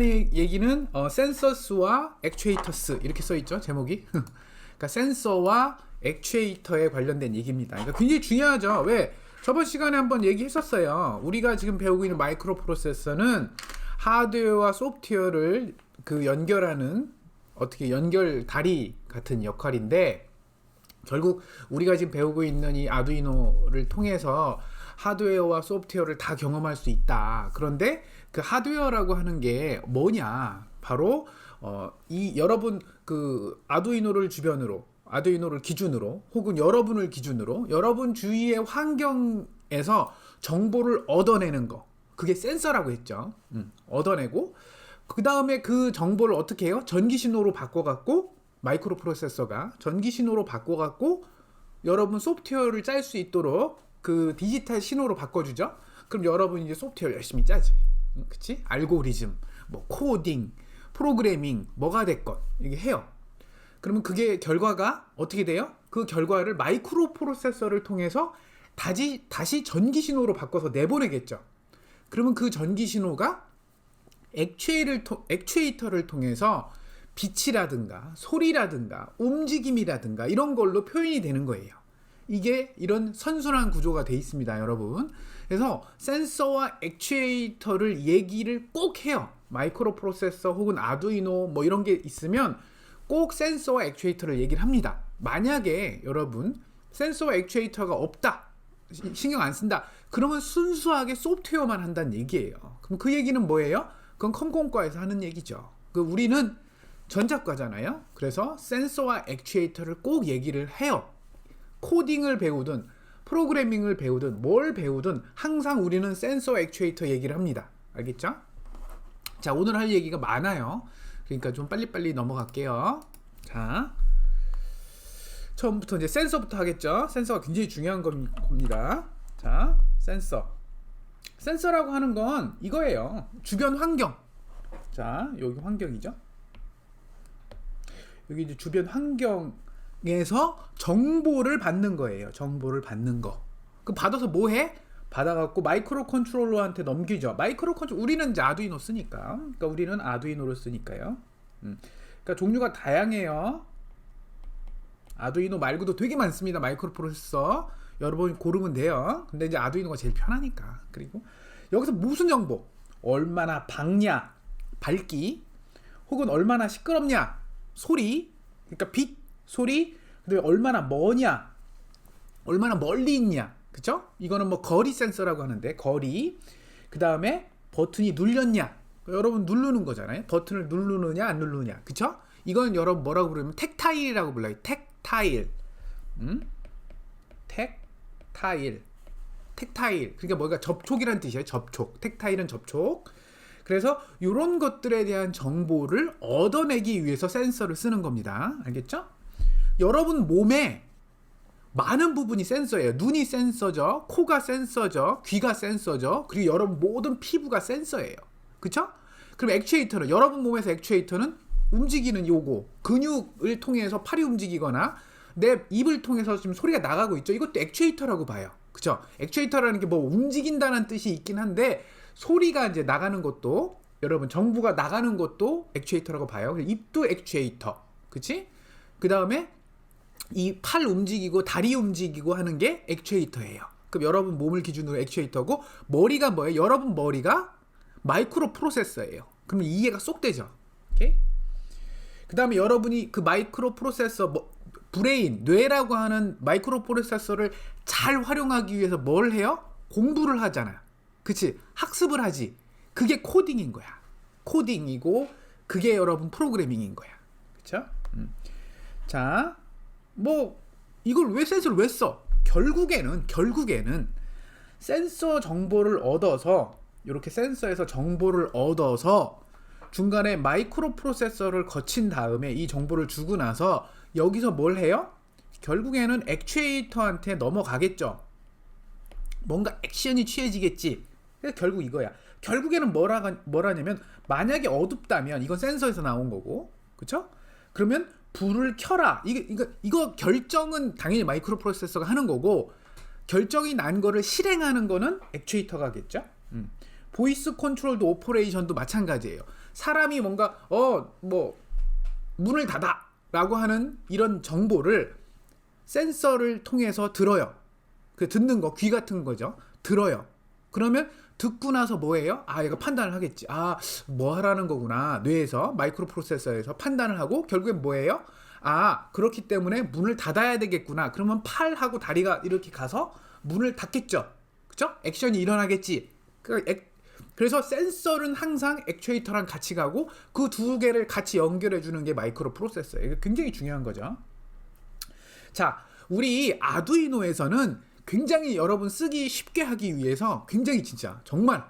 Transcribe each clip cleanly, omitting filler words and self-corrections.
얘기는 센서스와 액추에이터스 이렇게 써있죠, 제목이. 그러니까 센서와 액추에이터에 관련된 얘기입니다. 그러니까 굉장히 중요하죠. 왜? 저번 시간에 한번 얘기했었어요. 우리가 지금 배우고 있는 마이크로 프로세서는 하드웨어와 소프트웨어를 연결하는 어떻게 연결 다리 같은 역할인데, 결국 우리가 지금 배우고 있는 이 아두이노를 통해서 하드웨어와 소프트웨어를 다 경험할 수 있다. 그런데 그 하드웨어라고 하는 게 뭐냐? 바로 이 여러분 아두이노를 기준으로 혹은 여러분을 기준으로 여러분 주위의 환경에서 정보를 얻어내는 거, 그게 센서라고 했죠. 얻어내고 그 다음에 그 정보를 어떻게 해요? 전기 신호로 바꿔갖고, 마이크로 프로세서가 전기 신호로 바꿔갖고 여러분 소프트웨어를 짤 수 있도록 그 디지털 신호로 바꿔주죠. 그럼 여러분이 이제 소프트웨어 열심히 짜지. 그치? 알고리즘, 뭐 코딩, 프로그래밍, 뭐가 됐건 이게 해요. 그러면 그게 결과가 어떻게 돼요? 그 결과를 마이크로 프로세서를 통해서 다시 전기 신호로 바꿔서 내보내겠죠. 그러면 그 전기 신호가 액추에이터를 통해서 빛이라든가 소리라든가 움직임이라든가 이런 걸로 표현이 되는 거예요. 이게 이런 선순환 구조가 돼 있습니다, 여러분. 그래서 센서와 액추에이터를 얘기를 꼭 해요. 마이크로 프로세서 혹은 아두이노 뭐 이런 게 있으면 꼭 센서와 액추에이터를 얘기를 합니다. 만약에 여러분 센서와 액추에이터가 없다, 신경 안 쓴다, 그러면 순수하게 소프트웨어만 한다는 얘기예요. 그럼 그 얘기는 뭐예요? 그건 컴공과에서 하는 얘기죠. 우리는 전자과잖아요. 그래서 센서와 액추에이터를 꼭 얘기를 해요. 코딩을 배우든 프로그래밍을 배우든 뭘 배우든 항상 우리는 센서 액추에이터 얘기를 합니다. 알겠죠? 자, 오늘 할 얘기가 많아요. 그러니까 좀 빨리빨리 넘어갈게요. 자, 처음부터 이제 센서부터 하겠죠. 센서가 굉장히 중요한 겁니다. 자, 센서라고 하는 건 이거예요. 주변 환경. 자, 여기 환경이죠. 여기 이제 주변 환경에서 정보를 받는 거예요. 정보를 받는 거. 그 받아서 뭐 해? 받아갖고 마이크로 컨트롤러한테 넘기죠. 우리는 이제 아두이노 쓰니까. 그러니까 우리는 아두이노를 쓰니까요. 그러니까 종류가 다양해요. 아두이노 말고도 되게 많습니다. 마이크로 프로세서. 여러분이 고르면 돼요. 근데 이제 아두이노가 제일 편하니까. 그리고 여기서 무슨 정보? 얼마나 밝냐? 밝기. 혹은 얼마나 시끄럽냐? 소리. 그러니까 빛, 소리. 그다음에 얼마나 머냐? 얼마나 멀리 있냐? 그쵸? 이거는 뭐 거리 센서라고 하는데, 거리. 그 다음에 버튼이 눌렸냐? 여러분 누르는 거잖아요. 버튼을 누르느냐 안 누르느냐. 그쵸? 이건 여러분 뭐라고 부르면 텍타일이라고 불러요. 텍타일. 텍타일. 그러니까 뭐가 접촉이란 뜻이에요. 접촉. 텍타일은 접촉. 그래서 이런 것들에 대한 정보를 얻어내기 위해서 센서를 쓰는 겁니다. 알겠죠? 여러분 몸에 많은 부분이 센서예요. 눈이 센서죠. 코가 센서죠. 귀가 센서죠. 그리고 여러분 모든 피부가 센서예요. 그쵸? 그럼 액추에이터는, 여러분 몸에서 액추에이터는 움직이는 요거, 근육을 통해서 팔이 움직이거나 내 입을 통해서 지금 소리가 나가고 있죠. 이것도 액추에이터라고 봐요. 그쵸? 액추에이터라는 게 뭐 움직인다는 뜻이 있긴 한데, 소리가 이제 나가는 것도, 여러분 정보가 나가는 것도 액추에이터라고 봐요. 입도 액추에이터. 그치? 그 다음에 이 팔 움직이고 다리 움직이고 하는 게 액추에이터예요. 그럼 여러분 몸을 기준으로 액추에이터고, 머리가 뭐예요? 여러분 머리가 마이크로 프로세서예요. 그럼 이해가 쏙 되죠. 오케이? 그 다음에 여러분이 그 마이크로 프로세서, 브레인, 뇌라고 하는 마이크로 프로세서를 잘 활용하기 위해서 뭘 해요? 공부를 하잖아요. 그치? 학습을 하지. 그게 코딩인 거야. 코딩이고, 그게 여러분 프로그래밍인 거야. 그쵸? 자, 이걸 센서를 왜 써? 결국에는 센서 정보를 얻어서, 이렇게 센서에서 정보를 얻어서 중간에 마이크로 프로세서를 거친 다음에 이 정보를 주고 나서 여기서 뭘 해요? 결국에는 액추에이터한테 넘어가겠죠. 뭔가 액션이 취해지겠지. 그래서 결국 이거야. 결국에는 뭐라냐면, 만약에 어둡다면 이건 센서에서 나온 거고, 그쵸? 그러면 불을 켜라. 이거 결정은 당연히 마이크로 프로세서가 하는 거고, 결정이 난 거를 실행하는 거는 액추에이터가 하겠죠. 보이스 컨트롤도 오퍼레이션도 마찬가지예요. 사람이 뭔가 뭐 문을 닫아 라고 하는 이런 정보를 센서를 통해서 들어요. 그 듣는 거, 귀 같은 거죠. 들어요. 그러면 듣고 나서 뭐예요? 얘가 판단을 하겠지. 뭐 하라는 거구나. 뇌에서, 마이크로 프로세서에서 판단을 하고 결국엔 뭐예요? 그렇기 때문에 문을 닫아야 되겠구나. 그러면 팔하고 다리가 이렇게 가서 문을 닫겠죠. 그쵸? 액션이 일어나겠지. 그래서 센서는 항상 액추에이터랑 같이 가고 그 두 개를 같이 연결해 주는 게 마이크로 프로세서예요. 이게 굉장히 중요한 거죠. 자, 우리 아두이노에서는 굉장히 여러분 쓰기 쉽게 하기 위해서 굉장히 진짜 정말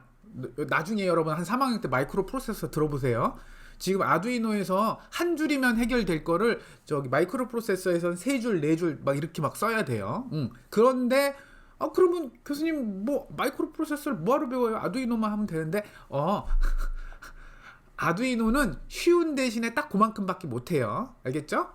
나중에 여러분 한 3학년 때 마이크로 프로세서 들어보세요. 지금 아두이노에서 한 줄이면 해결될 거를 저기 마이크로 프로세서에서는 3줄, 4줄 막 이렇게 막 써야 돼요. 그런데 그러면 교수님 뭐 마이크로 프로세서를 뭐하러 배워요? 아두이노만 하면 되는데 아두이노는 쉬운 대신에 딱 그만큼밖에 못해요. 알겠죠?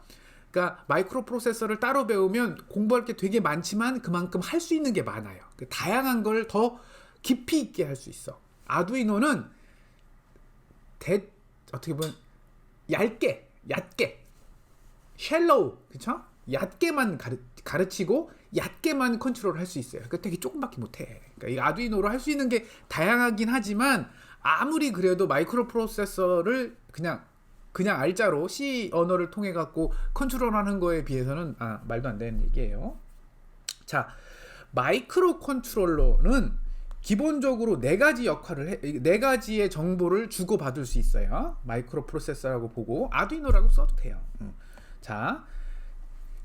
그러니까 마이크로 프로세서를 따로 배우면 공부할 게 되게 많지만 그만큼 할 수 있는 게 많아요. 다양한 걸 더 깊이 있게 할 수 있어. 아두이노는 어떻게 보면 얇게 shallow, 그쵸? 얕게만 가르치고 얕게만 컨트롤 할 수 있어요. 그러니까 되게 조금밖에 못해. 그러니까 이 아두이노로 할 수 있는 게 다양하긴 하지만 아무리 그래도 마이크로 프로세서를 그냥 알짜로 C 언어를 통해 갖고 컨트롤하는 거에 비해서는 말도 안 되는 얘기예요. 자, 마이크로 컨트롤러는 기본적으로 4가지 역할을 해, 4가지의 정보를 주고받을 수 있어요. 마이크로 프로세서라고 보고 아두이노라고 써도 돼요. 자,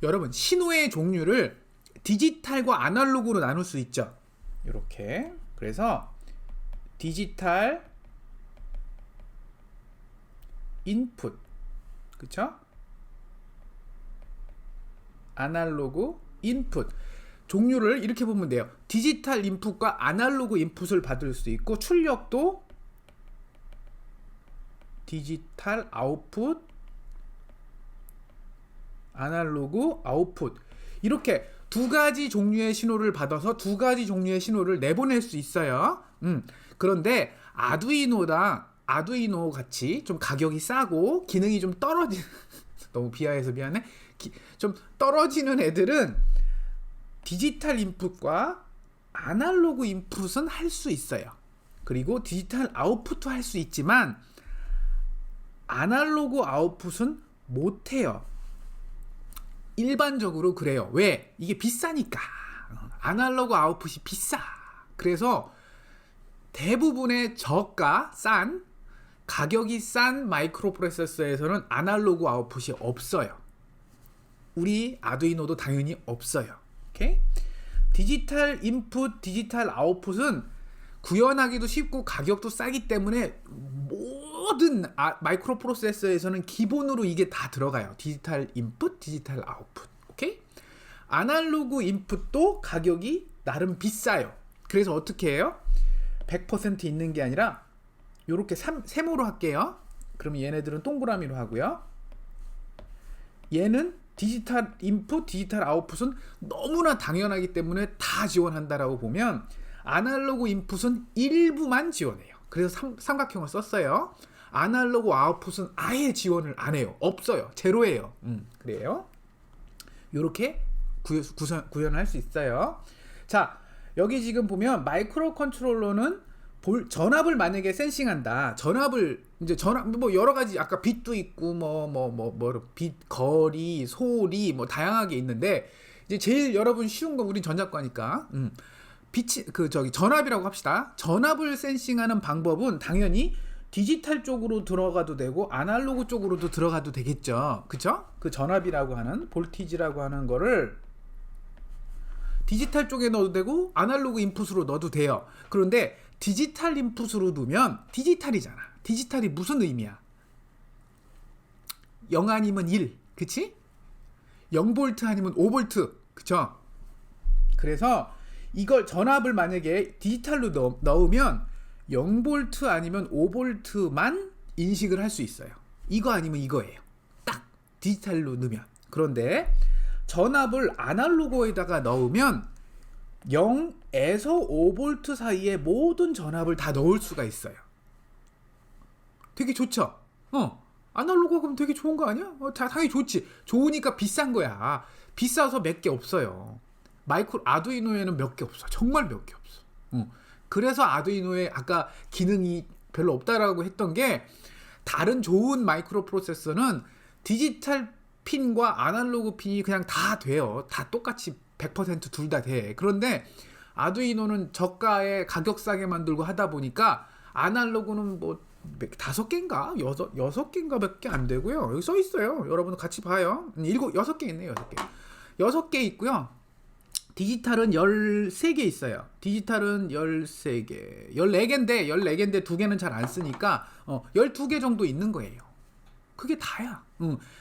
여러분 신호의 종류를 디지털과 아날로그로 나눌 수 있죠. 이렇게. 그래서 디지털 인풋, 그쵸? 아날로그 인풋. 종류를 이렇게 보면 돼요. 디지털 인풋과 아날로그 인풋을 받을 수 있고 출력도 디지털 아웃풋, 아날로그 아웃풋. 이렇게 2가지 종류의 신호를 받아서 2가지 종류의 신호를 내보낼 수 있어요. 그런데 아두이노 같이 좀 가격이 싸고 기능이 좀 떨어지는 너무 비하해서 미안해. 좀 떨어지는 애들은 디지털 인풋과 아날로그 인풋은 할 수 있어요. 그리고 디지털 아웃풋도 할 수 있지만 아날로그 아웃풋은 못해요. 일반적으로 그래요. 왜? 이게 비싸니까. 아날로그 아웃풋이 비싸. 그래서 대부분의 저가 싼 가격이 싼 마이크로 프로세서에서는 아날로그 아웃풋이 없어요. 우리 아두이노도 당연히 없어요. 오케이? 디지털 인풋, 디지털 아웃풋은 구현하기도 쉽고 가격도 싸기 때문에 모든 마이크로 프로세서에서는 기본으로 이게 다 들어가요. 디지털 인풋, 디지털 아웃풋. 오케이? 아날로그 인풋도 가격이 나름 비싸요. 그래서 어떻게 해요? 100% 있는 게 아니라 요렇게 세모로 할게요. 그럼 얘네들은 동그라미로 하고요. 얘는 디지털 인풋, 디지털 아웃풋은 너무나 당연하기 때문에 다 지원한다라고 보면 아날로그 인풋은 일부만 지원해요. 그래서 삼각형을 썼어요. 아날로그 아웃풋은 아예 지원을 안 해요. 없어요. 제로예요. 그래요. 요렇게 구현할 수 있어요. 자, 여기 지금 보면 마이크로 컨트롤러는 전압을 만약에 센싱한다. 전압 뭐 여러 가지 아까 빛도 있고 빛, 거리, 소리 뭐 다양하게 있는데 이제 제일 여러분 쉬운 건 우린 전자과니까 전압이라고 합시다. 전압을 센싱하는 방법은 당연히 디지털 쪽으로 들어가도 되고 아날로그 쪽으로도 들어가도 되겠죠. 그쵸? 그 전압이라고 하는 볼티지라고 하는 거를 디지털 쪽에 넣어도 되고 아날로그 인풋으로 넣어도 돼요. 그런데 디지털 인풋으로 두면 디지털이잖아. 디지털이 무슨 의미야? 0 아니면 1, 그치? 0V 아니면 5V, 그쵸? 그래서 이걸 전압을 만약에 디지털로 넣으면 0V 아니면 5V만 인식을 할 수 있어요. 이거 아니면 이거예요. 딱 디지털로 넣으면. 그런데 전압을 아날로그에다가 넣으면 0에서 5V 사이에 모든 전압을 다 넣을 수가 있어요. 되게 좋죠. 아날로그가 그럼 되게 좋은 거 아니야? 당연히 좋지. 좋으니까 비싼 거야. 비싸서 몇 개 없어요. 아두이노에는 몇 개 없어. 정말 몇 개 없어. 그래서 아두이노에 아까 기능이 별로 없다라고 했던 게, 다른 좋은 마이크로 프로세서는 디지털 핀과 아날로그 핀이 그냥 다 돼요. 다 똑같이 100% 둘 다 돼. 그런데 아두이노는 저가에 가격 싸게 만들고 하다 보니까 아날로그는 뭐 5개인가? 6개인가 밖에 안 되고요. 여기 써 있어요. 여러분 같이 봐요. 6개 있네요. 6개. 6개 있고요. 디지털은 13개 있어요. 디지털은 13개. 14개인데 2개는 잘 안 쓰니까 12개 정도 있는 거예요. 그게 다야.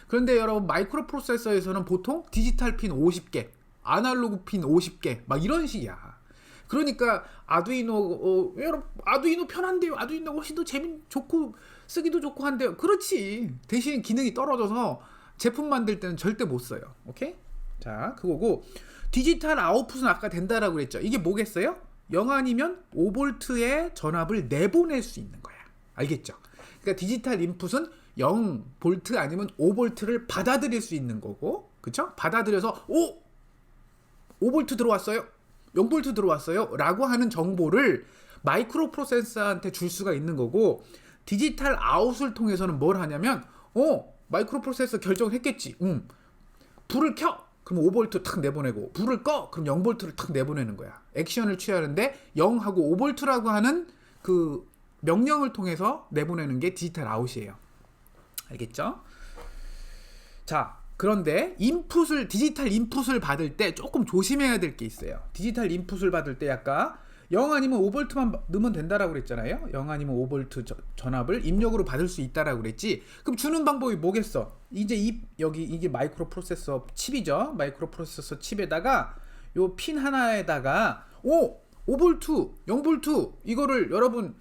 그런데 여러분 마이크로 프로세서에서는 보통 디지털 핀 50개, 아날로그 핀 50개 막 이런 식이야. 그러니까 아두이노 여러분 아두이노 편한데요. 아두이노 훨씬 더 좋고 쓰기도 좋고 한데요. 그렇지. 대신 기능이 떨어져서 제품 만들 때는 절대 못 써요. 오케이? 자, 그거고, 디지털 아웃풋은 아까 된다라고 그랬죠. 이게 뭐겠어요? 0 아니면 5V의 전압을 내보낼 수 있는 거야. 알겠죠? 그러니까 디지털 인풋은 0V 아니면 5V를 받아들일 수 있는 거고, 그쵸? 받아들여서 5V 들어왔어요? 0V 들어왔어요? 라고 하는 정보를 마이크로 프로세서한테 줄 수가 있는 거고, 디지털 아웃을 통해서는 뭘 하냐면, 마이크로 프로세서 결정을 했겠지. 불을 켜! 그럼 5V 탁 내보내고, 불을 꺼! 그럼 0V를 탁 내보내는 거야. 액션을 취하는데 0하고 5V라고 하는 그 명령을 통해서 내보내는 게 디지털 아웃이에요. 알겠죠? 자, 그런데 디지털 인풋을 받을 때 조금 조심해야 될 게 있어요. 디지털 인풋을 받을 때 아까 0 아니면 5V만 넣으면 된다라고 그랬잖아요. 0 아니면 5V 전압을 입력으로 받을 수 있다라고 그랬지. 그럼 주는 방법이 뭐겠어? 이제 이게 마이크로 프로세서 칩이죠. 마이크로 프로세서 칩에다가 요 핀 하나에다가 5V, 0V 이거를 여러분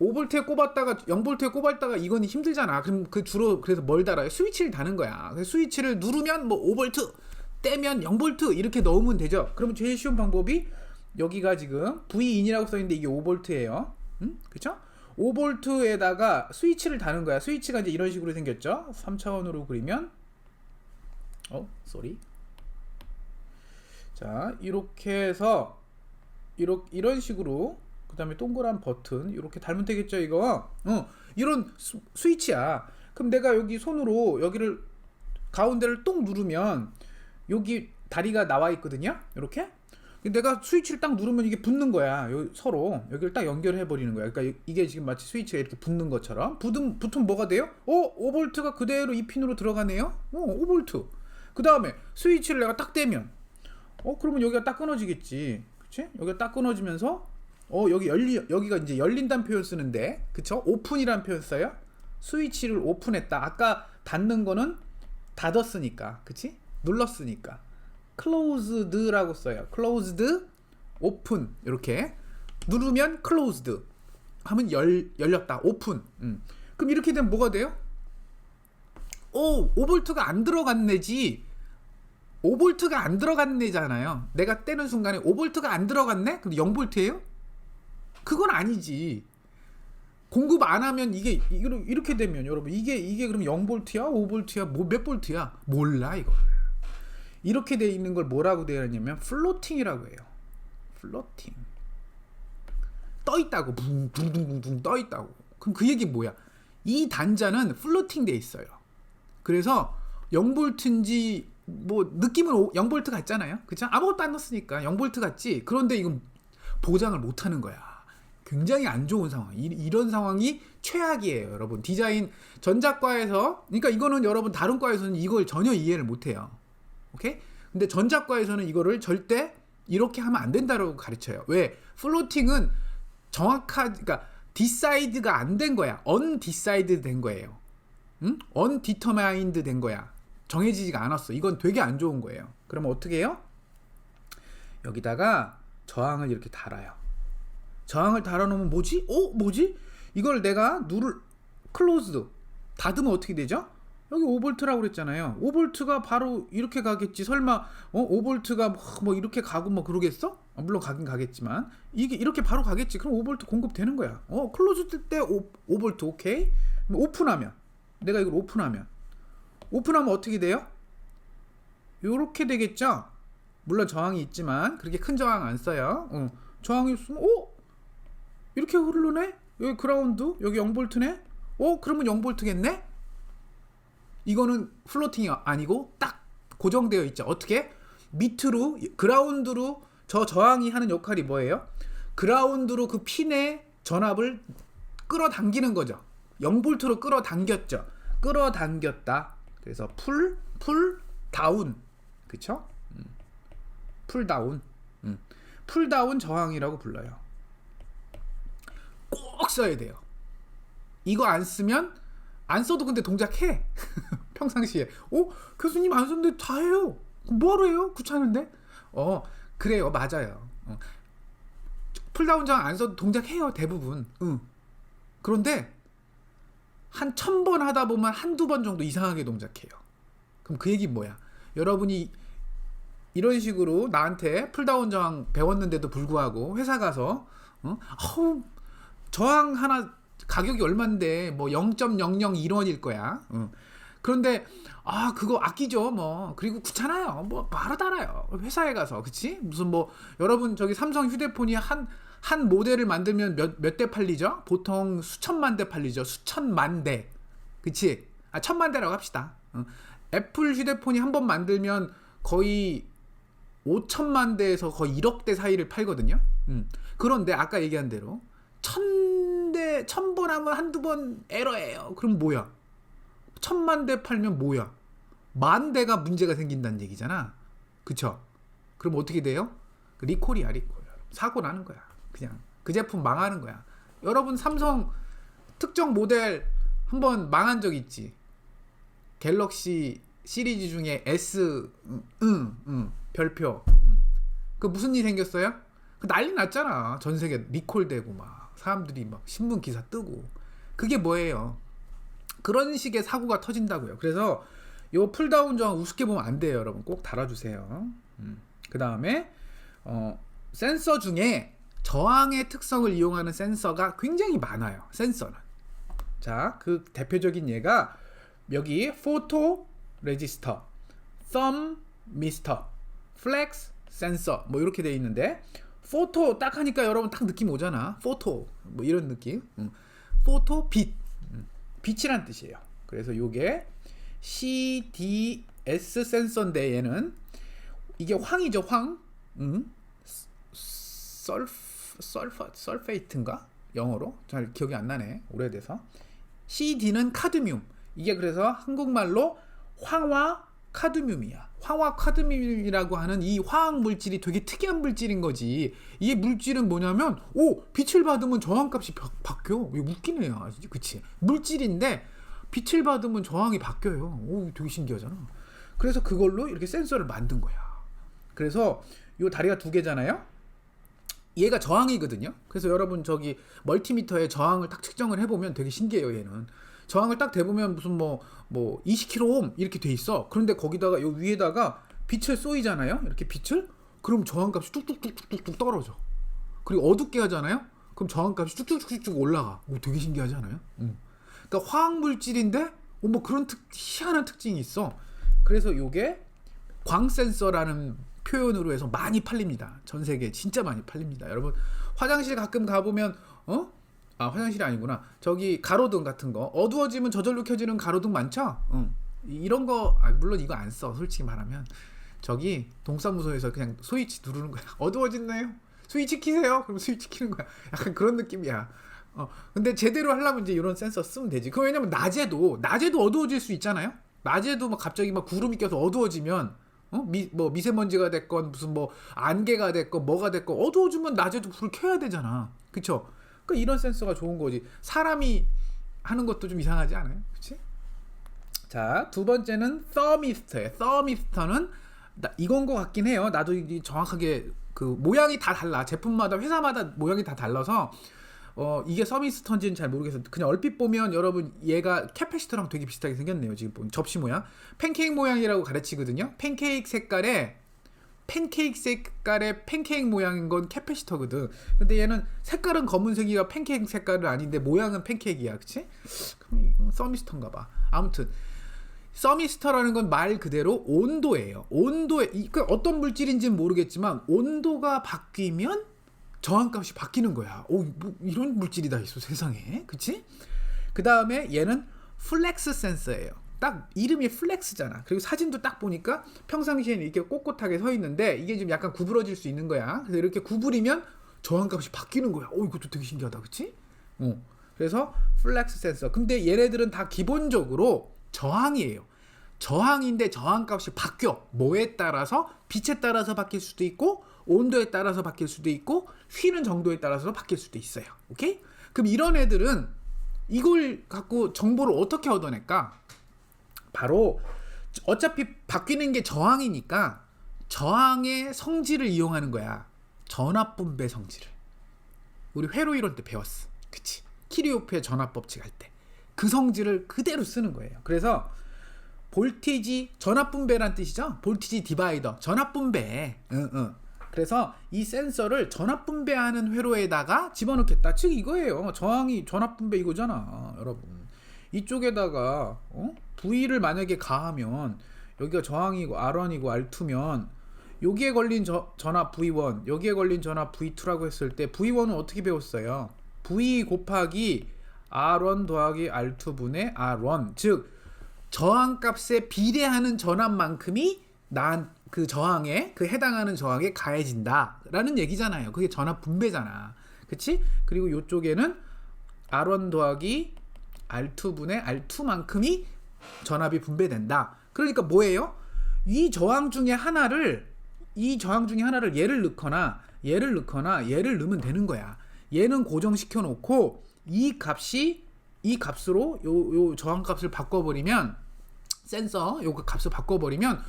5V에 꼽았다가 0V에 꼽았다가 이건 힘들잖아. 그럼 주로 그래서 뭘 달아요? 스위치를 다는 거야. 그래서 스위치를 누르면 뭐 5V, 떼면 0V 이렇게 넣으면 되죠. 그러면 제일 쉬운 방법이 여기가 지금 V인이라고 써있는데 이게 5V예요. 그쵸? 5V에다가 스위치를 다는 거야. 스위치가 이제 이런 식으로 생겼죠. 3차원으로 그리면 자, 이렇게 해서 이런 식으로, 그 다음에 동그란 버튼 이렇게 달면 되겠죠. 이거 이런 스위치야. 그럼 내가 여기 손으로 여기를 가운데를 똥 누르면 여기 다리가 나와 있거든요. 이렇게 내가 스위치를 딱 누르면 이게 붙는 거야. 서로 여기를 딱 연결해 버리는 거야. 그러니까 이게 지금 마치 스위치가 이렇게 붙는 것처럼 붙으면 뭐가 돼요? 5V가 그대로 이 핀으로 들어가네요. 5V. 그 다음에 스위치를 내가 딱 떼면 그러면 여기가 딱 끊어지겠지. 그치? 여기가 딱 끊어지면서 여기가 이제 열린다는 표현 쓰는데, 그쵸? 오픈이라는 표현 써요. 스위치를 오픈했다. 아까 닫는 거는 닫았으니까, 그치? 눌렀으니까 closed라고 써요. closed, open 이렇게 누르면 closed 하면 열렸다. open. 그럼 이렇게 되면 뭐가 돼요? 5V가 안 들어갔네지. 5V가 안 들어갔네잖아요. 내가 떼는 순간에 5V가 안 들어갔네? 근데 0V예요? 그건 아니지. 공급 안 하면 이렇게 되면 여러분 이게 그럼 0V야? 5V야? 몇 볼트야? 몰라 이거. 이렇게 돼 있는 걸 뭐라고 되어 있냐면 플로팅이라고 해요. 플로팅. 떠 있다고. 붕붕붕붕 떠 있다고. 그럼 그 얘기 뭐야? 이 단자는 플로팅 돼 있어요. 그래서 0V인지 뭐 느낌은 0V 같잖아요. 그쵸? 아무것도 안 넣었으니까 0V 같지. 그런데 이건 보장을 못 하는 거야. 굉장히 안 좋은 상황. 이런 상황이 최악이에요, 여러분. 디자인 전자과에서, 그러니까 이거는 여러분 다른 과에서는 이걸 전혀 이해를 못 해요. 오케이? 근데 전자과에서는 이거를 절대 이렇게 하면 안 된다고 가르쳐요. 왜? 플로팅은 그러니까 디사이드가 안 된 거야. 언디사이드 된 거예요. 언디터마인드 된 거야. 정해지지가 않았어. 이건 되게 안 좋은 거예요. 그러면 어떻게 해요? 여기다가 저항을 이렇게 달아요. 저항을 달아놓으면 뭐지? 뭐지? 이걸 내가 클로즈드 닫으면 어떻게 되죠? 여기 5V라고 그랬잖아요. 5V가 바로 이렇게 가겠지. 설마 5V가 뭐 이렇게 가고 뭐 그러겠어? 물론 가긴 가겠지만 이게 이렇게 바로 가겠지. 그럼 5V 공급되는 거야. 클로즈 뜰 때 5V 오케이. 오픈하면 내가 이걸 오픈하면 어떻게 돼요? 요렇게 되겠죠? 물론 저항이 있지만 그렇게 큰 저항 안 써요. 저항이 있으면 이렇게 흐르네? 여기 그라운드 여기 0V네? 그러면 0V겠네? 이거는 플로팅이 아니고 딱 고정되어 있죠. 어떻게? 밑으로 그라운드로 저항이 하는 역할이 뭐예요? 그라운드로 그 핀의 전압을 끌어당기는 거죠. 0V로 끌어당겼죠. 끌어당겼다. 그래서 풀 다운. 그쵸? 풀 다운. 풀 다운 저항이라고 불러요. 꼭 써야 돼요. 이거 안 쓰면 안 써도 근데 동작해. 평상시에. 교수님 안 썼는데 다 해요. 뭐하러 해요? 귀찮은데? 그래요. 맞아요. 풀다운 저항 안 써도 동작해요. 대부분. 그런데 한 1000번 하다 보면 한두 번 정도 이상하게 동작해요. 그럼 그 얘기 뭐야? 여러분이 이런 식으로 나한테 풀다운 저항 배웠는데도 불구하고 회사 가서 저항 하나 가격이 얼만데 뭐 0.001원일 거야. 그런데 그거 아끼죠 뭐. 그리고 귀찮아요. 뭐 바로 달아요. 회사에 가서. 그치? 무슨 뭐 여러분 저기 삼성 휴대폰이 한 모델을 만들면 몇 대 팔리죠? 보통 수천만 대 팔리죠. 수천만 대. 그치? 천만 대라고 합시다. 애플 휴대폰이 한 번 만들면 거의 5천만 대에서 거의 1억 대 사이를 팔거든요. 그런데 아까 얘기한 대로 1000번 하면 한두 번 에러예요. 그럼 뭐야? 1000만 대 팔면 뭐야? 10,000대가 문제가 생긴다는 얘기잖아. 그쵸? 그럼 어떻게 돼요? 리콜이야, 리콜. 사고 나는 거야. 그냥 그 제품 망하는 거야. 여러분 삼성 특정 모델 한번 망한 적 있지? 갤럭시 시리즈 중에 S 별표. 그 무슨 일 생겼어요? 그 난리 났잖아. 전 세계 리콜되고 막 사람들이 막 신문 기사 뜨고. 그게 뭐예요? 그런 식의 사고가 터진다고요. 그래서 요 풀다운 저항 우습게 보면 안 돼요. 여러분 꼭 달아주세요. 그 다음에 센서 중에 저항의 특성을 이용하는 센서가 굉장히 많아요. 센서는. 자, 그 대표적인 예가 여기 포토 레지스터, 썸 미스터, 플렉스 센서 뭐 이렇게 돼 있는데 포토 딱 하니까 여러분 딱 느낌 오잖아. 포토 뭐 이런 느낌. 포토 빛. 빛이란 뜻이에요. 그래서 요게 CDS 센서인데 얘는 이게 황이죠, 황. 설페이트인가? 영어로 잘 기억이 안 나네. 오래돼서. CD는 카드뮴. 이게 그래서 한국말로 황화 카드뮴이야. 황화 카드뮴이라고 하는 이 화학 물질이 되게 특이한 물질인 거지. 이 물질은 뭐냐면 빛을 받으면 저항값이 바뀌어. 이거 웃기네요. 그치? 물질인데 빛을 받으면 저항이 바뀌어요. 되게 신기하잖아. 그래서 그걸로 이렇게 센서를 만든 거야. 그래서 요 다리가 두 개잖아요. 얘가 저항이거든요. 그래서 여러분 저기 멀티미터에 저항을 딱 측정을 해보면 되게 신기해요. 얘는 저항을 딱 대보면 무슨 뭐 20kΩ 이렇게 돼 있어. 그런데 거기다가 요 위에다가 빛을 쏘이잖아요. 이렇게 빛을. 그럼 저항값이 뚝뚝뚝뚝뚝 떨어져. 그리고 어둡게 하잖아요. 그럼 저항값이 쭉쭉쭉쭉 올라가. 되게 신기하지 않아요? 그러니까 화학 물질인데 뭐 그런 희한한 특징이 있어. 그래서 요게 광 센서라는 표현으로 해서 많이 팔립니다. 전 세계에 진짜 많이 팔립니다. 여러분 화장실 가끔 가보면 화장실이 아니구나. 저기 가로등 같은 거 어두워지면 저절로 켜지는 가로등 많죠? 이런 거 물론 이거 안 써. 솔직히 말하면 저기 동사무소에서 그냥 스위치 누르는 거야. 어두워졌나요? 스위치 키세요. 그럼 스위치 키는 거야. 약간 그런 느낌이야. 근데 제대로 하려면 이제 이런 센서 쓰면 되지. 그 왜냐면 낮에도 어두워질 수 있잖아요. 낮에도 막 갑자기 막 구름이 껴서 어두워지면 미세먼지가 됐건 무슨 뭐 안개가 됐건 뭐가 됐건 어두워지면 낮에도 불을 켜야 되잖아. 그쵸? 그러니까 이런 센서가 좋은 거지. 사람이 하는 것도 좀 이상하지 않아요? 그치? 자, 두 번째는 서미스터예요. 서미스터는 이건 거 같긴 해요. 나도 정확하게 그 모양이 다 달라. 제품마다 회사마다 모양이 다 달라서 이게 서미스턴지는 잘 모르겠어요. 그냥 얼핏 보면 여러분 얘가 캐패시터랑 되게 비슷하게 생겼네요. 지금 보면 접시 모양. 팬케이크 모양이라고 가르치거든요. 팬케이크 색깔의 팬케이크 모양인 건 캐패시터거든. 근데 얘는 색깔은 검은색이가 팬케이크 색깔은 아닌데 모양은 팬케이크야. 그치? 그럼 이건 서미스터인가 봐. 아무튼 서미스터라는 건 말 그대로 온도예요. 어떤 물질인지는 모르겠지만 온도가 바뀌면 저항값이 바뀌는 거야. 뭐 이런 물질이 다 있어 세상에. 그치? 그 다음에 얘는 플렉스 센서예요. 딱 이름이 플렉스잖아. 그리고 사진도 딱 보니까 평상시에는 이렇게 꼿꼿하게 서 있는데 이게 좀 약간 구부러질 수 있는 거야. 그래서 이렇게 구부리면 저항값이 바뀌는 거야. 이것도 되게 신기하다. 그치? 그래서 플렉스 센서. 근데 얘네들은 다 기본적으로 저항이에요. 저항인데 저항값이 바뀌어. 뭐에 따라서? 빛에 따라서 바뀔 수도 있고 온도에 따라서 바뀔 수도 있고 휘는 정도에 따라서 바뀔 수도 있어요. 오케이? 그럼 이런 애들은 이걸 갖고 정보를 어떻게 얻어낼까? 바로 어차피 바뀌는 게 저항이니까 저항의 성질을 이용하는 거야. 전압분배 성질을. 우리 회로 이론 때 배웠어. 그치? 키르호프의 전압법칙 할 때. 그 성질을 그대로 쓰는 거예요. 그래서 볼티지 전압분배란 뜻이죠. 볼티지 디바이더 전압분배. 그래서 이 센서를 전압분배하는 회로에다가 집어넣겠다. 즉 이거예요. 저항이 전압분배 이거잖아. 여러분. 이쪽에다가 V를 만약에 가하면 여기가 저항이고 R1이고 R2면 여기에 걸린 전압 V1 여기에 걸린 전압 V2라고 했을 때 V1은 어떻게 배웠어요? V 곱하기 R1 더하기 R2분의 R1 즉 저항값에 비례하는 전압만큼이 그 저항에 그 해당하는 저항에 가해진다 라는 얘기잖아요. 그게 전압 분배잖아. 그치? 그리고 이쪽에는 R1 더하기 R2분의 R2만큼이 전압이 분배된다. 그러니까 뭐예요? 이 저항 중에 하나를 얘를 넣거나 얘를 넣으면 되는 거야. 얘는 고정시켜 놓고 이 값으로 요 저항값을 바꿔버리면 센서 요 값을 바꿔버리면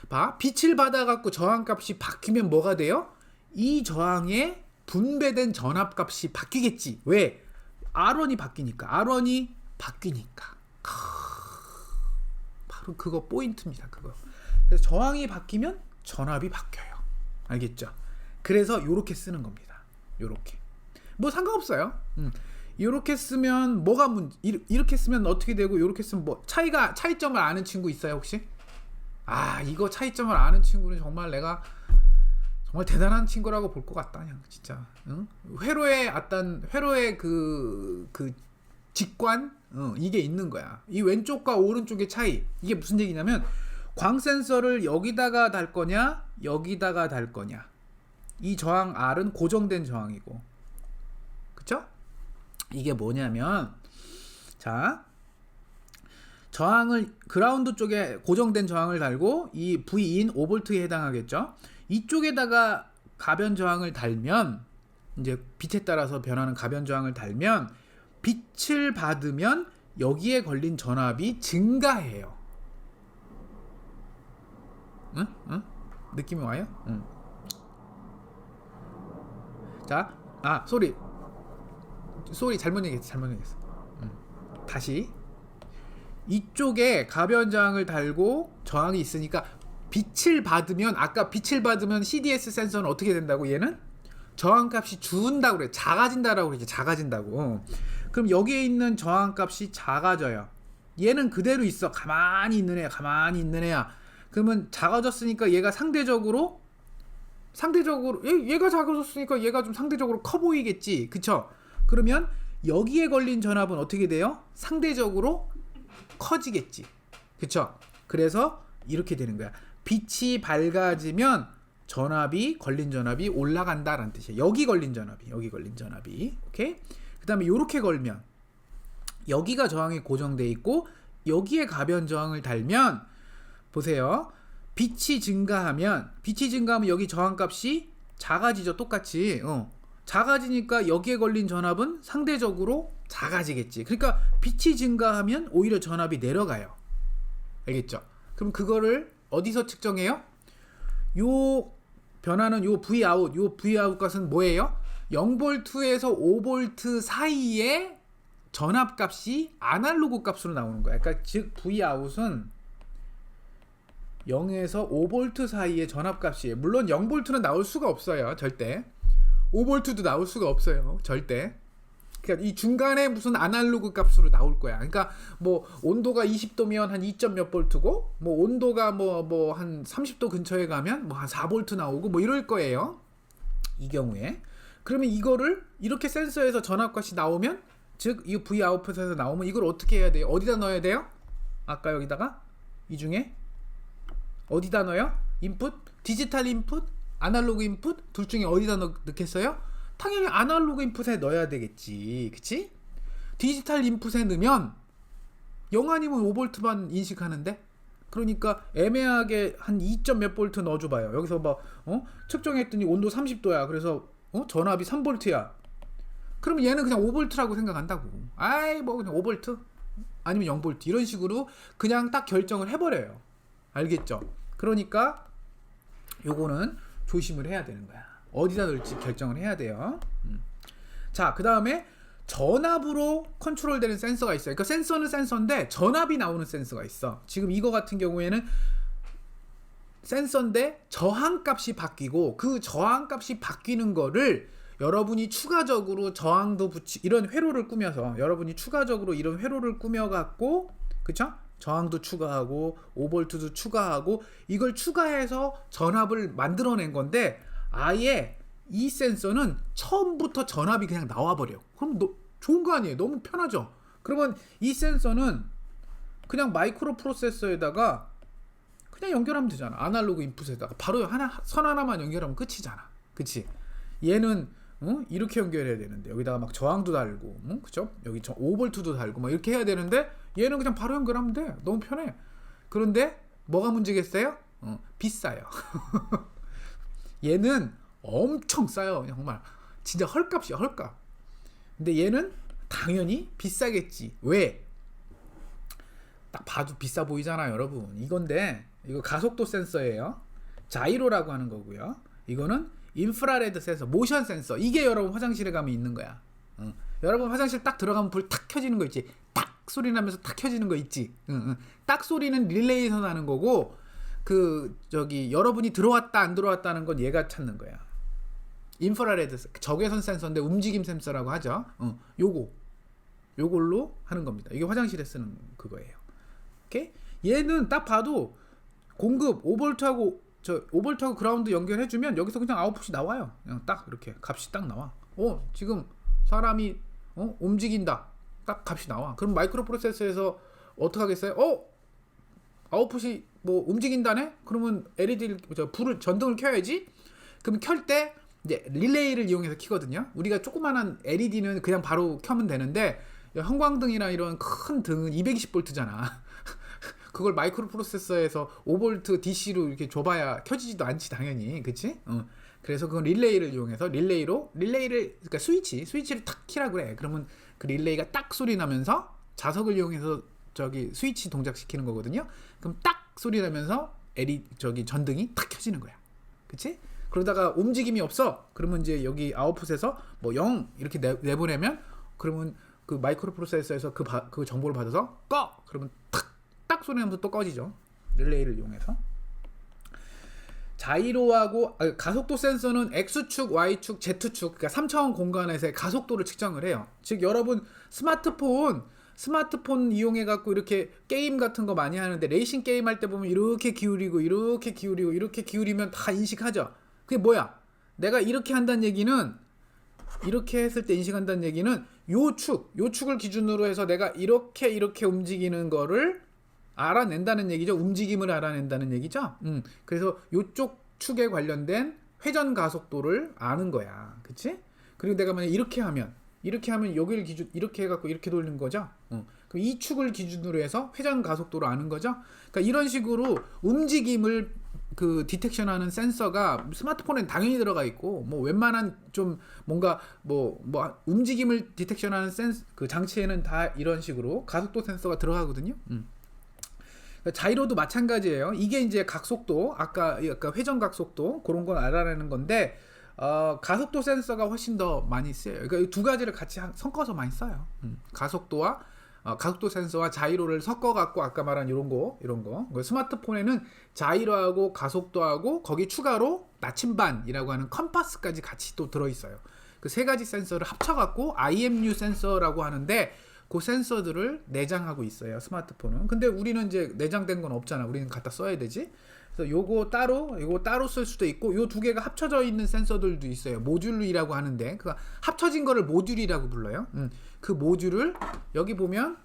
봐. 빛을 받아갖고 저항값이 바뀌면 뭐가 돼요? 이 저항에 분배된 전압값이 바뀌겠지. 왜? R1이 바뀌니까. R1이 바뀌니까. 바로 그거 포인트입니다. 그거. 그래서 저항이 바뀌면 전압이 바뀌어요. 알겠죠? 그래서 요렇게 쓰는 겁니다. 요렇게. 뭐 상관없어요. 이렇게 쓰면 이렇게 쓰면 어떻게 되고 이렇게 쓰면 뭐 차이점을 아는 친구 있어요 혹시? 이거 차이점을 아는 친구는 정말 내가 정말 대단한 친구라고 볼 것 같다. 그냥 진짜. 회로의 그 직관 이게 있는 거야. 이 왼쪽과 오른쪽의 차이 이게 무슨 얘기냐면 광 센서를 여기다가 달 거냐 여기다가 달 거냐. 이 저항 R은 고정된 저항이고 그쵸? 이게 뭐냐면 자 저항을 그라운드 쪽에 고정된 저항을 달고 이 V인 5V에 해당하겠죠. 이쪽에다가 가변 저항을 달면 이제 빛에 따라서 변하는 가변 저항을 달면 빛을 받으면 여기에 걸린 전압이 증가해요. 응? 느낌이 와요? 자, 소리 잘못 얘기했어. 다시 이쪽에 가변 저항을 달고 저항이 있으니까 빛을 받으면 아까 빛을 받으면 CDS 센서는 어떻게 된다고? 얘는 저항값이 준다고 그래. 작아진다라고 그러지. 작아진다고. 그럼 여기에 있는 저항값이 작아져요. 얘는 그대로 있어. 가만히 있는 애야. 그러면 작아졌으니까 얘가 상대적으로 얘가 작아졌으니까 얘가 좀 상대적으로 커 보이겠지. 그쵸? 그러면 여기에 걸린 전압은 어떻게 돼요? 상대적으로 커지겠지. 그쵸? 그래서 이렇게 되는 거야. 빛이 밝아지면 걸린 전압이 올라간다라는 뜻이에요. 여기 걸린 전압이. 오케이? 그 다음에 요렇게 걸면 여기가 저항이 고정돼 있고 여기에 가변 저항을 달면 보세요. 빛이 증가하면 여기 저항값이 작아지죠. 똑같이. 작아지니까 여기에 걸린 전압은 상대적으로 작아지겠지. 그러니까 빛이 증가하면 오히려 전압이 내려가요. 알겠죠? 그럼 그거를 어디서 측정해요? 요 변하는 요 Vout 값은 뭐예요? 0V에서 5V 사이에 전압값이 아날로그 값으로 나오는 거야. 그러니까 즉 Vout은 0에서 5V 사이의 전압값이에요. 물론 0V는 나올 수가 없어요. 절대. 5V도 나올 수가 없어요. 절대. 그러니까 이 중간에 무슨 아날로그 값으로 나올 거야. 그러니까 뭐 온도가 20도면 한 2점 몇 볼트고, 뭐 온도가 뭐 한 30도 근처에 가면 뭐 한 4V 나오고 뭐 이럴 거예요. 이 경우에. 그러면 이거를 이렇게 센서에서 전압값이 나오면, 즉 이 V 아웃풋에서 나오면 이걸 어떻게 해야 돼요? 어디다 넣어야 돼요? 아까 여기다가 이 중에 어디다 넣어요? 인풋? 디지털 인풋? 아날로그 인풋? 둘 중에 어디다 넣겠어요? 당연히 아날로그 인풋에 넣어야 되겠지. 그치? 디지털 인풋에 넣으면 0 아니면 5V만 인식하는데, 그러니까 애매하게 한 2점 몇 볼트 넣어줘봐요. 여기서 막 측정했더니 온도 30도야. 그래서 전압이 3V야. 그러면 얘는 그냥 5V라고 생각한다고. 아이 뭐 그냥 5V 아니면 0V 이런 식으로 그냥 딱 결정을 해버려요. 알겠죠? 그러니까 요거는 조심을 해야 되는 거야. 어디다 넣을지 결정을 해야 돼요. 자, 그 다음에 전압으로 컨트롤되는 센서가 있어요. 그러니까 센서는 센서인데 전압이 나오는 센서가 있어. 지금 이거 같은 경우에는 센서인데 저항값이 바뀌고, 그 저항값이 바뀌는 거를 여러분이 추가적으로 저항도 이런 회로를 꾸며서 여러분이 추가적으로 이런 회로를 꾸며갖고, 그쵸? 저항도 추가하고 5V도 추가하고 이걸 추가해서 전압을 만들어낸 건데, 아예 이 센서는 처음부터 전압이 그냥 나와버려. 그럼 좋은 거 아니에요? 너무 편하죠? 그러면 이 센서는 그냥 마이크로 프로세서에다가 그냥 연결하면 되잖아. 아날로그 인풋에다가 바로 선 하나만 연결하면 끝이잖아. 그치? 얘는 이렇게 연결해야 되는데 여기다가 막 저항도 달고, 그쵸? 여기 5V도 달고 막 이렇게 해야 되는데, 얘는 그냥 바로 연결하면 돼. 너무 편해. 그런데 뭐가 문제겠어요? 비싸요. 얘는 엄청 싸요. 정말 진짜 헐값이야, 헐값. 근데 얘는 당연히 비싸겠지. 왜? 딱 봐도 비싸 보이잖아요, 여러분. 이건데 이거 가속도 센서예요. 자이로라고 하는 거고요. 이거는 인프라레드 센서, 모션 센서. 이게 여러분 화장실에 가면 있는 거야. 여러분 화장실 딱 들어가면 불 탁 켜지는 거 있지. 딱 소리 나면서 탁 켜지는 거 있지. 딱 소리는 릴레이에서 나는 거고, 여러분이 들어왔다 안 들어왔다는 건 얘가 찾는 거야. 인프라레드 적외선 센서인데 움직임 센서라고 하죠. 요걸로 하는 겁니다. 이게 화장실에 쓰는 그거예요. 오케이? 얘는 딱 봐도 공급 5V하고 그라운드 연결해주면 여기서 그냥 아웃풋이 나와요. 그냥 딱 이렇게 값이 딱 나와. 지금 사람이 움직인다. 딱 값이 나와. 그럼 마이크로 프로세서에서 어떻게 하겠어요? 아웃풋이 뭐 움직인다네? 그러면 불을 전등을 켜야지. 그럼 켤 때 이제 릴레이를 이용해서 켜거든요. 우리가 조그만한 LED는 그냥 바로 켜면 되는데, 형광등이나 이런 큰 등은 220V잖아. 그걸 마이크로 프로세서에서 5V DC로 이렇게 줘봐야 켜지지도 않지, 당연히. 그치? 그래서 그건 릴레이를 이용해서 그러니까 스위치를 탁 키라 그래. 그러면 그 릴레이가 딱 소리 나면서 자석을 이용해서 스위치 동작시키는 거거든요. 그럼 딱 소리 나면서 전등이 탁 켜지는 거야. 그치? 그러다가 움직임이 없어. 그러면 이제 여기 아웃풋에서 뭐 0 이렇게 내보내면, 그러면 그 마이크로 프로세서에서 그 정보를 받아서 꺼! 그러면 딱 소리 나면서 또 꺼지죠. 릴레이를 이용해서. 자이로하고 가속도 센서는 X축, Y축, Z축, 그러니까 3차원 공간에서의 가속도를 측정을 해요. 즉 여러분 스마트폰 이용해 갖고 이렇게 게임 같은 거 많이 하는데, 레이싱 게임 할 때 보면 이렇게 기울이고 이렇게 기울이고 이렇게 기울이면 다 인식하죠. 그게 뭐야? 내가 이렇게 한다는 얘기는, 이렇게 했을 때 인식한다는 얘기는 요축을 기준으로 해서 내가 이렇게 움직이는 거를 알아낸다는 얘기죠. 움직임을 알아낸다는 얘기죠. 그래서 요쪽 축에 관련된 회전 가속도를 아는 거야. 그치? 그리고 내가 만약 이렇게 하면 여기를 기준 이렇게 해갖고 이렇게 돌리는 거죠. 그럼 이 축을 기준으로 해서 회전 가속도를 아는 거죠. 그러니까 이런 식으로 움직임을 디텍션하는 센서가 스마트폰엔 당연히 들어가 있고, 뭐 웬만한 좀 뭔가 뭐 움직임을 디텍션하는 장치에는 다 이런 식으로 가속도 센서가 들어가거든요. 자이로도 마찬가지예요. 이게 이제 각속도, 아까 회전 각속도 그런 건 알아내는 건데, 가속도 센서가 훨씬 더 많이 쓰여요. 그러니까 이 두 가지를 같이 섞어서 많이 써요. 가속도와 가속도 센서와 자이로를 섞어 갖고 아까 말한 이런 거 스마트폰에는 자이로하고 가속도하고 거기 추가로 나침반이라고 하는 컴파스까지 같이 또 들어 있어요. 그 세 가지 센서를 합쳐 갖고 IMU 센서라고 하는데 그 센서들을 내장하고 있어요, 스마트폰은. 근데 우리는 이제 내장된 건 없잖아. 우리는 갖다 써야 되지. 그래서 요거 따로 쓸 수도 있고, 요 두 개가 합쳐져 있는 센서들도 있어요. 모듈이라고 하는데, 그 합쳐진 거를 모듈이라고 불러요. 그 모듈을 여기 보면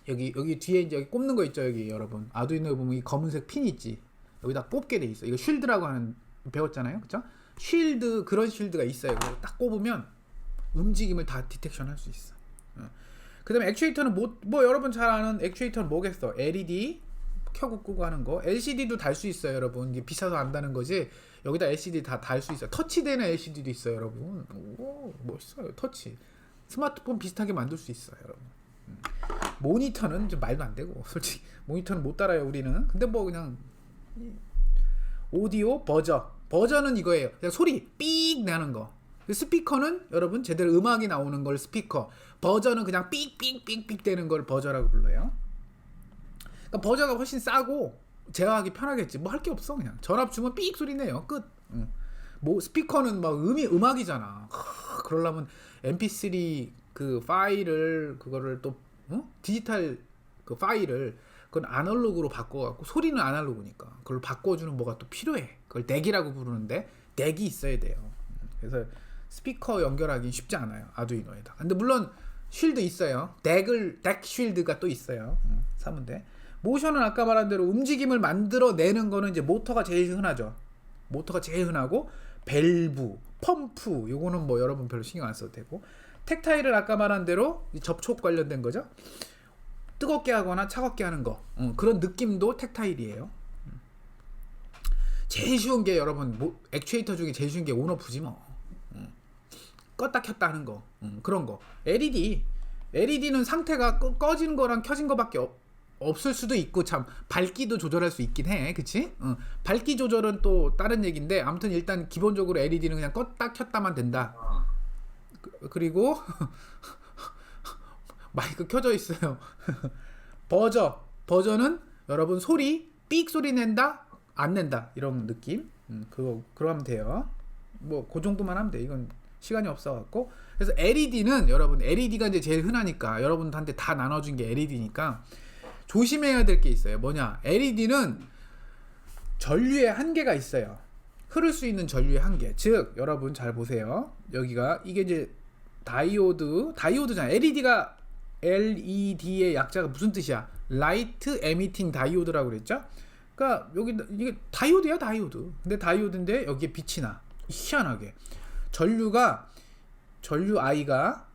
여기 뒤에 이제 여기 꼽는 거 있죠, 여기 여러분. 아두이노에 보면 이 검은색 핀 있지. 여기다 꼽게 돼 있어. 이거 쉴드라고 하는 배웠잖아요, 그렇죠? 쉴드, 그런 쉴드가 있어요. 그래서 딱 꼽으면 움직임을 다 디텍션 할 수 있어. 그 다음에 액추에이터는 뭐 여러분 잘 아는 액추에이터는 뭐겠어? LED 켜고 끄고 하는 거. LCD도 달 수 있어요, 여러분. 이게 비싸서 안다는 거지. 여기다 LCD 다 달 수 있어요. 터치되는 LCD도 있어요, 여러분. 오, 멋있어요, 터치. 스마트폰 비슷하게 만들 수 있어요, 여러분. 모니터는 좀 말도 안 되고, 솔직히 모니터는 못 달아요, 우리는. 근데 뭐 그냥 오디오 버저는 이거예요. 그냥 소리 삑 나는 거. 스피커는 여러분 제대로 음악이 나오는 걸 스피커. 버저는 그냥 삑삑삑삑 되는 걸 버저라고 불러요. 그러니까 버저가 훨씬 싸고 제어하기 편하겠지. 뭐 할 게 없어. 그냥 전압 주면 삑 소리 내요. 끝. 뭐 스피커는 막 음악이잖아. 그러려면 MP3 그 파일을 그거를 또 디지털 그 파일을 그건 아날로그로 바꿔갖고, 소리는 아날로그니까 그걸 바꿔주는 뭐가 또 필요해. 그걸 덱이라고 부르는데 덱이 있어야 돼요. 그래서 스피커 연결하기 쉽지 않아요, 아두이노에다. 근데 물론 쉴드 있어요. 덱 쉴드가 또 있어요. 사면 돼. 모션은 아까 말한 대로 움직임을 만들어내는 거는 이제 모터가 제일 흔하죠. 모터가 제일 흔하고, 밸브, 펌프, 요거는 뭐 여러분 별로 신경 안 써도 되고, 텍타일은 아까 말한 대로 접촉 관련된 거죠. 뜨겁게 하거나 차갑게 하는 거, 그런 느낌도 텍타일이에요. 제일 쉬운 게 여러분, 액추에이터 중에 제일 쉬운 게 온오프지 뭐. 껐다 켰다 하는 거, 그런 거. LED는 상태가 꺼진 거랑 켜진 거밖에 없을 수도 있고, 참 밝기도 조절할 수 있긴 해, 그치? 밝기 조절은 또 다른 얘기인데, 아무튼 일단 기본적으로 LED는 그냥 껐다 켰다만 된다. 그리고 마이크 켜져 있어요. 버저는 여러분 소리 삑 소리 낸다 안 낸다 이런 느낌. 그거 하면 돼요. 뭐 그 정도만 하면 돼. 이건 시간이 없어갖고. 그래서 LED는 여러분, LED가 이제 제일 흔하니까 여러분한테 다 나눠준 게 LED니까 조심해야 될 게 있어요. 뭐냐? LED는 전류의 한계가 있어요. 흐를 수 있는 전류의 한계. 즉 여러분 잘 보세요. 여기가 이게 이제 다이오드잖아. LED의 약자가 무슨 뜻이야? 라이트 에미팅 다이오드라고 그랬죠? 그러니까 여기 이게 다이오드야, 다이오드. 근데 다이오드인데 여기에 빛이 나. 희한하게 전류 I가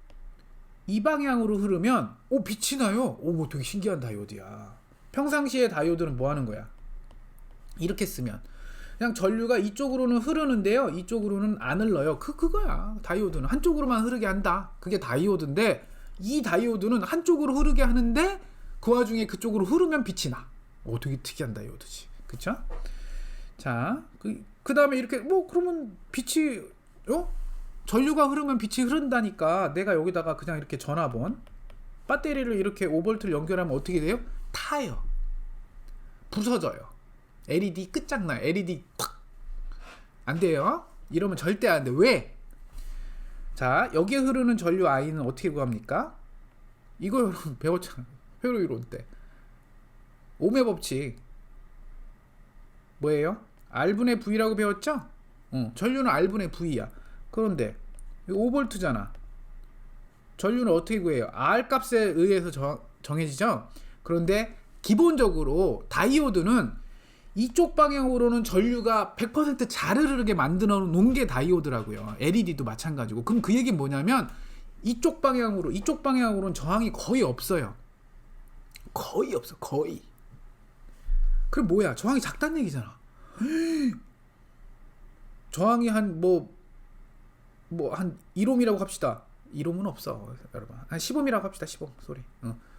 이 방향으로 흐르면 빛이 나요. 뭐 되게 신기한 다이오드야. 평상시에 다이오드는 뭐 하는 거야? 이렇게 쓰면 그냥 전류가 이쪽으로는 흐르는데요, 이쪽으로는 안 흘러요. 그거야. 다이오드는 한쪽으로만 흐르게 한다. 그게 다이오드인데, 이 다이오드는 한쪽으로 흐르게 하는데 그 와중에 그쪽으로 흐르면 빛이 나. 되게 특이한 다이오드지, 그쵸? 자, 그 다음에 이렇게 그러면 빛이 전류가 흐르면 빛이 흐른다니까, 내가 여기다가 그냥 이렇게 전화번 배터리를 이렇게 5V를 연결하면 어떻게 돼요? 타요. 부서져요. LED 끝장나요. LED 탁! 안 돼요. 이러면 절대 안 돼. 왜? 자, 여기에 흐르는 전류 I는 어떻게 구합니까? 이거 여러분 배웠잖아요, 회로 이론 때. ohm의 법칙 뭐예요? R분의 V라고 배웠죠? 전류는 R분의 V야. 그런데 5V잖아. 전류는 어떻게 구해요? R 값에 의해서 정해지죠? 그런데 기본적으로 다이오드는 이쪽 방향으로는 전류가 100% 잘 흐르게 만들어 놓은 게 다이오드라고요. LED도 마찬가지고. 그럼 그 얘기는 뭐냐면 이쪽 방향으로는 저항이 거의 없어요. 거의 없어, 거의. 그럼 뭐야? 저항이 작다는 얘기잖아. 저항이 한 한 1옴이라고 합시다. 1옴은 없어, 여러분. 한 10옴이라고 합시다. 10옴. 소리.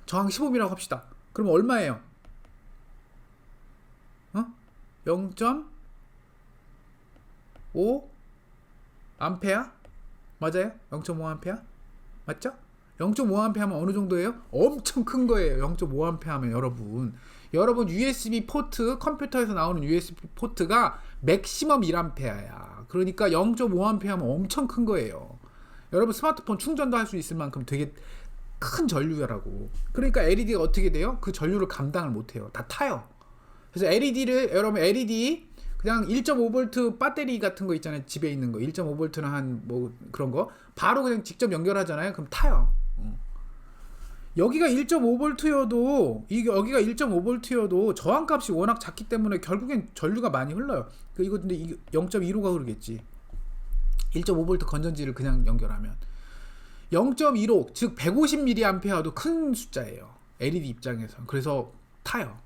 저항 10옴이라고 합시다. 그럼 얼마예요? 0.5 암페어? 맞아요? 0.5A? 맞죠? 0.5A 하면 어느 정도예요? 엄청 큰 거예요. 0.5A 하면 여러분 USB 포트, 컴퓨터에서 나오는 USB 포트가 맥시멈 1A야. 그러니까 0.5A 하면 엄청 큰 거예요. 여러분 스마트폰 충전도 할 수 있을 만큼 되게 큰 전류라고. 그러니까 LED가 어떻게 돼요? 그 전류를 감당을 못해요. 다 타요. 그래서 여러분 LED 그냥 1.5V 배터리 같은 거 있잖아요. 집에 있는 거 1.5V는 한 뭐 그런 거 바로 그냥 직접 연결하잖아요. 그럼 타요. 여기가 1.5V여도 여기가 1.5V여도 저항값이 워낙 작기 때문에 결국엔 전류가 많이 흘러요. 이거 근데 0.15가 흐르겠지. 1.5V 건전지를 그냥 연결하면 0.15 즉 150mA도 큰 숫자예요. LED 입장에서. 그래서 타요.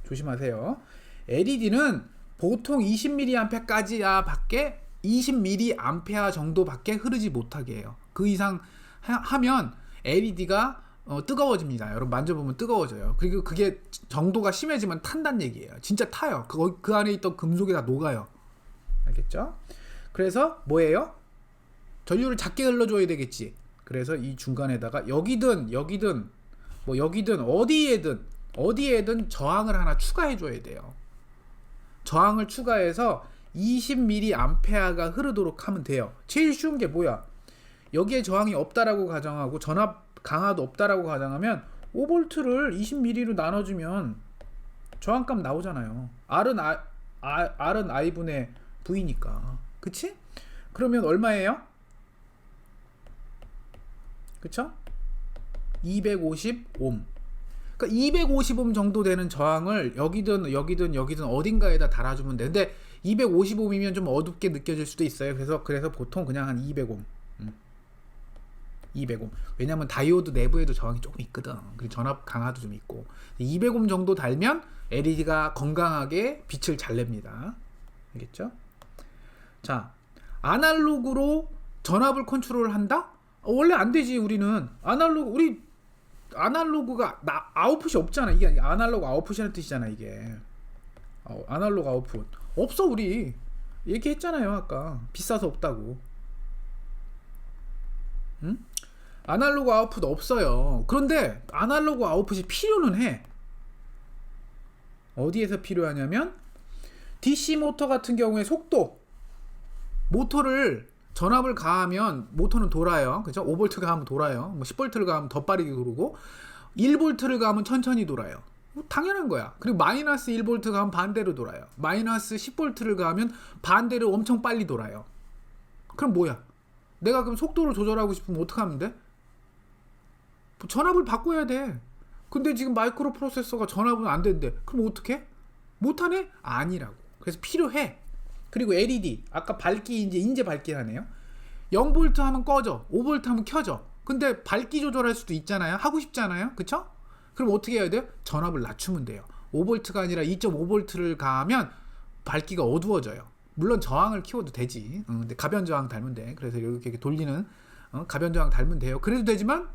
조심하세요. LED는 보통 20mA까지야 밖에 20mA 정도밖에 흐르지 못하게 해요. 그 이상 하면 LED가 뜨거워집니다. 여러분 만져보면 뜨거워져요. 그리고 그게 정도가 심해지면 탄다는 얘기예요. 진짜 타요. 그 안에 있던 금속이 다 녹아요. 알겠죠? 그래서 뭐예요? 전류를 작게 흘러줘야 되겠지. 그래서 이 중간에다가 여기든 뭐 여기든 어디에든 저항을 하나 추가해 줘야 돼요. 저항을 추가해서 20mA가 흐르도록 하면 돼요. 제일 쉬운 게 뭐야? 여기에 저항이 없다라고 가정하고 전압 강화도 없다라고 가정하면 5V를 20mA로 나눠주면 저항값 나오잖아요. R은 I분의 V니까. 그치? 그러면 얼마예요? 그쵸? 250옴. 그러니까 250옴 정도 되는 저항을 여기든 어딘가에다 달아주면 돼. 근데 250옴이면 좀 어둡게 느껴질 수도 있어요. 그래서 보통 그냥 한 200옴. 200옴. 왜냐면 다이오드 내부에도 저항이 조금 있거든. 그리고 전압 강화도 좀 있고. 200옴 정도 달면 LED가 건강하게 빛을 잘 냅니다. 알겠죠? 자, 아날로그로 전압을 컨트롤한다? 원래 안 되지. 우리 아날로그가 아웃풋이 없잖아. 이게 아날로그 아웃풋이라는 뜻이잖아. 이게 아날로그 아웃풋 없어. 우리 얘기했잖아요. 아까 비싸서 없다고. 응? 아날로그 아웃풋 없어요. 그런데 아날로그 아웃풋이 필요는 해. 어디에서 필요하냐면 DC 모터 같은 경우에 속도 모터를 전압을 가하면 모터는 돌아요. 그죠? 5V가 가면 돌아요. 뭐 10V를 가면 더 빠르게 돌고 1V를 가면 천천히 돌아요. 당연한 거야. 그리고 마이너스 1V 가면 반대로 돌아요. 마이너스 10V를 가면 반대로 엄청 빨리 돌아요. 그럼 뭐야? 내가 그럼 속도를 조절하고 싶으면 어떻게 하면 돼? 전압을 바꿔야 돼. 근데 지금 마이크로 프로세서가 전압은 안 되는데 그럼 어떻게? 못하네? 아니라고. 그래서 필요해. 그리고 LED 아까 밝기 이제 밝기 하네요. 0V 하면 꺼져, 5V 하면 켜져. 근데 밝기 조절할 수도 있잖아요. 하고 싶잖아요. 그쵸? 그럼 어떻게 해야 돼요? 전압을 낮추면 돼요. 5V가 아니라 2.5V를 가하면 밝기가 어두워져요. 물론 저항을 키워도 되지. 근데 가변 저항 달면 돼. 그래서 이렇게 돌리는 가변 저항 달면 돼요. 그래도 되지만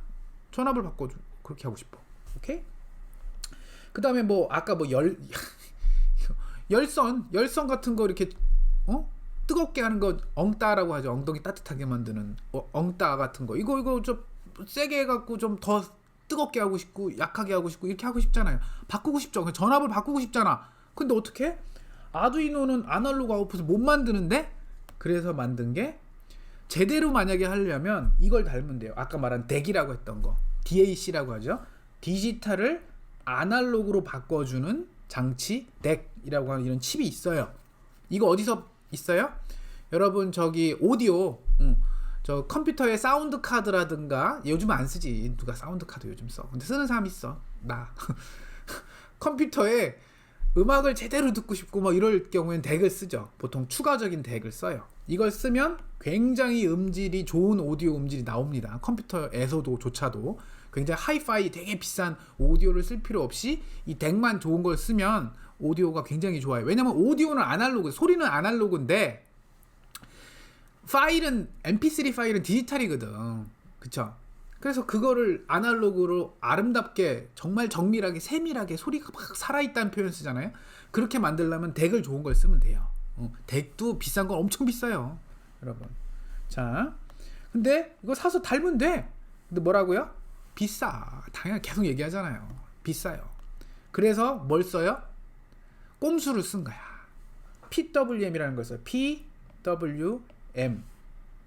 전압을 바꿔줘. 그렇게 하고 싶어. 오케이? 그 다음에 뭐 아까 뭐 열선 같은 거 이렇게 뜨겁게 하는 거 엉따라고 하죠. 엉덩이 따뜻하게 만드는 엉따 같은 거. 이거 좀 세게 해갖고 좀 더 뜨겁게 하고 싶고 약하게 하고 싶고 이렇게 하고 싶잖아요. 바꾸고 싶죠. 전압을 바꾸고 싶잖아. 근데 어떻게? 아두이노는 아날로그 아웃풋을 못 만드는데 그래서 만든 게 제대로 만약에 하려면 이걸 달면 돼요. 아까 말한 덱이라고 했던 거. DAC라고 하죠. 디지털을 아날로그로 바꿔주는 장치 덱이라고 하는 이런 칩이 있어요. 이거 어디서 있어요? 여러분 저기 오디오 저 컴퓨터에 사운드 카드라든가 요즘 안 쓰지. 누가 사운드 카드 요즘 써. 근데 쓰는 사람 있어. 나 컴퓨터에 음악을 제대로 듣고 싶고 뭐 이럴 경우엔 덱을 쓰죠. 보통 추가적인 덱을 써요. 이걸 쓰면 굉장히 음질이 좋은 오디오 음질이 나옵니다. 컴퓨터에서조차도 굉장히 하이파이 되게 비싼 오디오를 쓸 필요 없이 이 덱만 좋은 걸 쓰면 오디오가 굉장히 좋아요. 왜냐면 오디오는 아날로그, 소리는 아날로그인데 파일은 MP3 파일은 디지털이거든. 그쵸? 그래서 그거를 아날로그로 아름답게 정말 정밀하게 세밀하게 소리가 막 살아있다는 표현 쓰잖아요. 그렇게 만들려면 덱을 좋은 걸 쓰면 돼요. 덱도 비싼 건 엄청 비싸요. 여러분 자, 근데 이거 사서 달면 돼. 근데 뭐라고요? 비싸. 당연히 계속 얘기하잖아요. 비싸요. 그래서 뭘 써요? 꼼수를 쓴 거야. PWM이라는 걸 써요. PWM.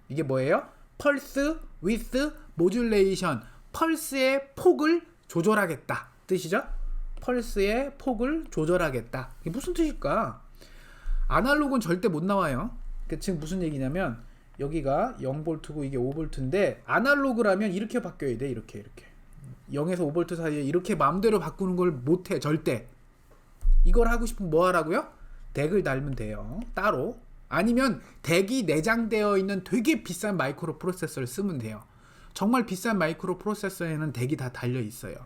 이게 뭐예요? Pulse with Modulation. 펄스의 폭을 조절하겠다 뜻이죠? 펄스의 폭을 조절하겠다. 이게 무슨 뜻일까? 아날로그는 절대 못 나와요. 지금 무슨 얘기냐면 여기가 0V고 이게 5V인데 아날로그라면 이렇게 바뀌어야 돼. 이렇게 0에서 5V 사이에 이렇게 마음대로 바꾸는 걸 못해. 절대. 이걸 하고 싶으면 뭐 하라고요? 덱을 달면 돼요. 따로. 아니면 덱이 내장되어 있는 되게 비싼 마이크로 프로세서를 쓰면 돼요. 정말 비싼 마이크로 프로세서에는 덱이 다 달려 있어요.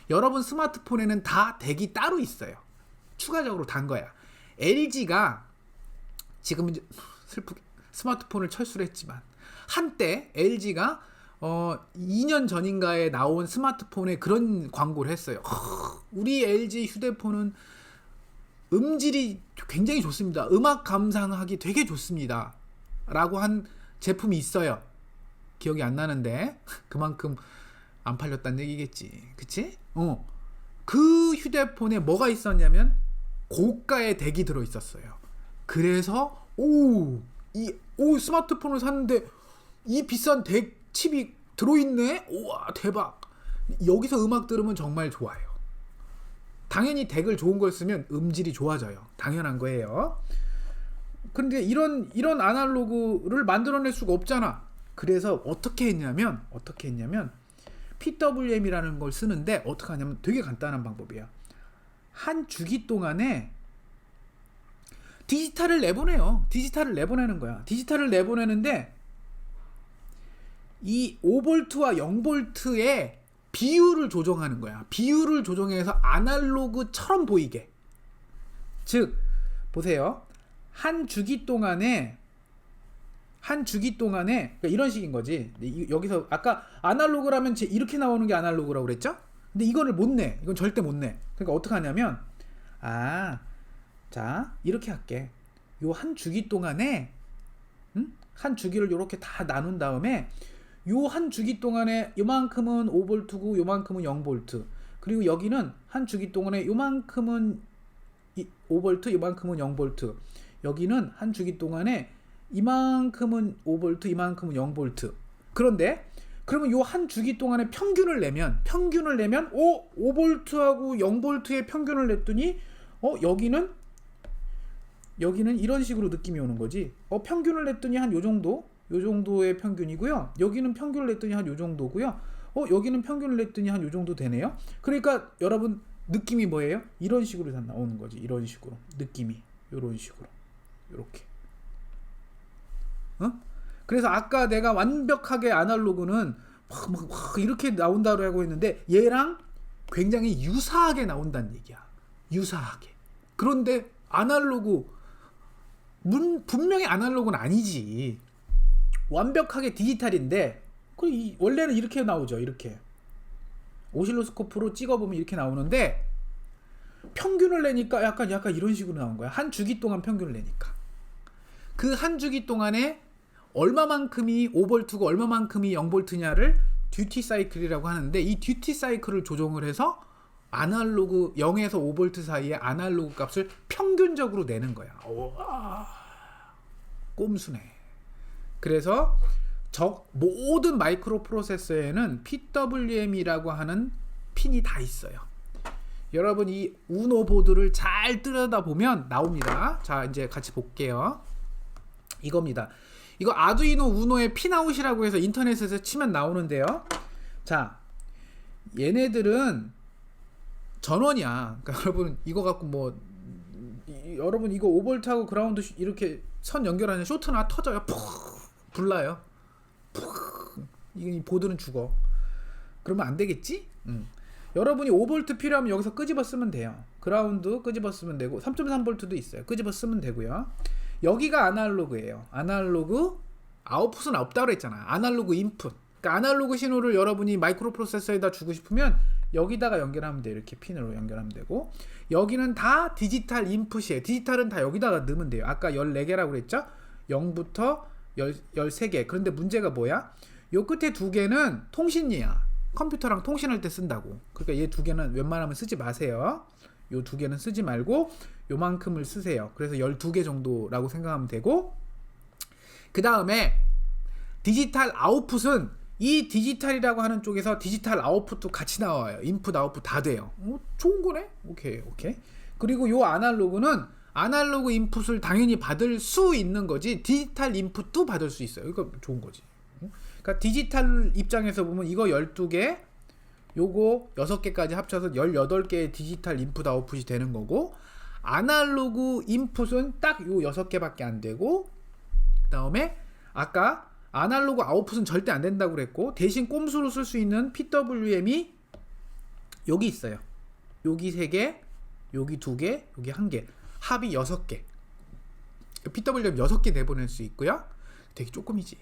여러분 스마트폰에는 다 덱이 따로 있어요. 추가적으로 단 거야. LG가 지금 이제 슬프게 스마트폰을 철수를 했지만 한때 LG가 2년 전인가에 나온 스마트폰에 그런 광고를 했어요. 우리 LG 휴대폰은 음질이 굉장히 좋습니다. 음악 감상하기 되게 좋습니다. 라고 한 제품이 있어요. 기억이 안 나는데 그만큼 안 팔렸다는 얘기겠지. 그치? 그 휴대폰에 뭐가 있었냐면 고가의 덱이 들어 있었어요. 그래서 스마트폰을 샀는데 이 비싼 덱 칩이 들어있네? 우와 대박. 여기서 음악 들으면 정말 좋아요. 당연히 덱을 좋은 걸 쓰면 음질이 좋아져요. 당연한 거예요. 근데 이런 아날로그를 만들어낼 수가 없잖아. 그래서 어떻게 했냐면 PWM이라는 걸 쓰는데 어떻게 하냐면 되게 간단한 방법이야. 한 주기 동안에 디지털을 내보내요. 디지털을 내보내는 거야. 디지털을 내보내는데 이 5V와 0V의 비율을 조정하는 거야. 비율을 조정해서 아날로그처럼 보이게. 즉 보세요. 한 주기 동안에 그러니까 이런 식인 거지. 여기서 아까 아날로그라면 이렇게 나오는 게 아날로그라고 그랬죠? 근데 이거를 못 내. 이건 절대 못 내. 그러니까 어떻게 하냐면 자 이렇게 할게. 요 한 주기 동안에 한 주기를 이렇게 다 나눈 다음에 요 한 주기 동안에 요만큼은 5V고 요만큼은 0V. 그리고 여기는 한 주기 동안에 요만큼은 5V, 요만큼은 0V. 여기는 한 주기 동안에 이만큼은 5V, 이만큼은 0V. 그런데 그러면 요 한 주기 동안에 평균을 내면 5V하고 0V의 평균을 냈더니 여기는 이런 식으로 느낌이 오는 거지. 평균을 냈더니 한 요 정도의 평균이고요. 여기는 평균을 냈더니 한 요 정도고요. 여기는 평균을 냈더니 한 요 정도 되네요. 그러니까 여러분 느낌이 뭐예요? 이런 식으로 다 나오는 거지. 이런 식으로 느낌이 이런 식으로 이렇게. 그래서 아까 내가 완벽하게 아날로그는 막 이렇게 나온다고 했는데 얘랑 굉장히 유사하게 나온다는 얘기야. 유사하게. 그런데 아날로그 분명히 아날로그는 아니지. 완벽하게 디지털인데 원래는 이렇게 나오죠. 이렇게 오실로스코프로 찍어보면 이렇게 나오는데 평균을 내니까 약간 이런 식으로 나온 거야. 한 주기 동안 평균을 내니까 그 한 주기 동안에 얼마만큼이 5V고 얼마만큼이 0V냐를 듀티 사이클이라고 하는데 이 듀티 사이클을 조정을 해서 아날로그 0에서 5V 사이의 아날로그 값을 평균적으로 내는 거야. 우와, 꼼수네. 그래서 모든 마이크로 프로세서에는 PWM이라고 하는 핀이 다 있어요. 여러분 이 우노 보드를 잘 들여다보면 나옵니다. 자 이제 같이 볼게요. 이겁니다. 이거 아두이노 우노의 핀아웃이라고 해서 인터넷에서 치면 나오는데요. 자 얘네들은 전원이야. 그러니까 여러분 이거 갖고 여러분 이거 5V하고 그라운드 이렇게 선 연결하는 쇼트나 터져요. 푹 불나요. 푹. 이 보드는 죽어. 그러면 안 되겠지? 여러분이 5V 필요하면 여기서 끄집어 쓰면 돼요. 그라운드 끄집어 쓰면 되고 3.3V도 있어요. 끄집어 쓰면 되고요. 여기가 아날로그예요. 아날로그 아웃풋은 없다고 그랬잖아. 아날로그 인풋. 그러니까 아날로그 신호를 여러분이 마이크로 프로세서에다 주고 싶으면 여기다가 연결하면 돼요. 이렇게 핀으로 연결하면 되고 여기는 다 디지털 인풋이에요. 디지털은 다 여기다가 넣으면 돼요. 아까 14개라고 그랬죠? 0부터 13개. 그런데 문제가 뭐야? 요 끝에 2개는 통신이야. 컴퓨터랑 통신할 때 쓴다고. 그러니까 얘 2개는 웬만하면 쓰지 마세요. 요 2개는 쓰지 말고 요만큼을 쓰세요. 그래서 12개 정도라고 생각하면 되고, 그 다음에 디지털 아웃풋은 이 디지털이라고 하는 쪽에서 디지털 아웃풋도 같이 나와요. 인풋 아웃풋 다 돼요. 좋은 거네. 오케이. 그리고 요 아날로그는 아날로그 인풋을 당연히 받을 수 있는 거지 디지털 인풋도 받을 수 있어요. 이거 좋은 거지. 그러니까 디지털 입장에서 보면 이거 12개, 요거 6개까지 합쳐서 18개의 디지털 인풋 아웃풋이 되는 거고, 아날로그 인풋은 딱 요 6개밖에 안 되고, 그 다음에 아까 아날로그 아웃풋은 절대 안 된다고 그랬고, 대신 꼼수로 쓸 수 있는 PWM이 여기 있어요. 여기 3개, 여기 2개, 여기 1개, 합이 6개. PWM 6개 내보낼 수 있고요. 되게 조금이지.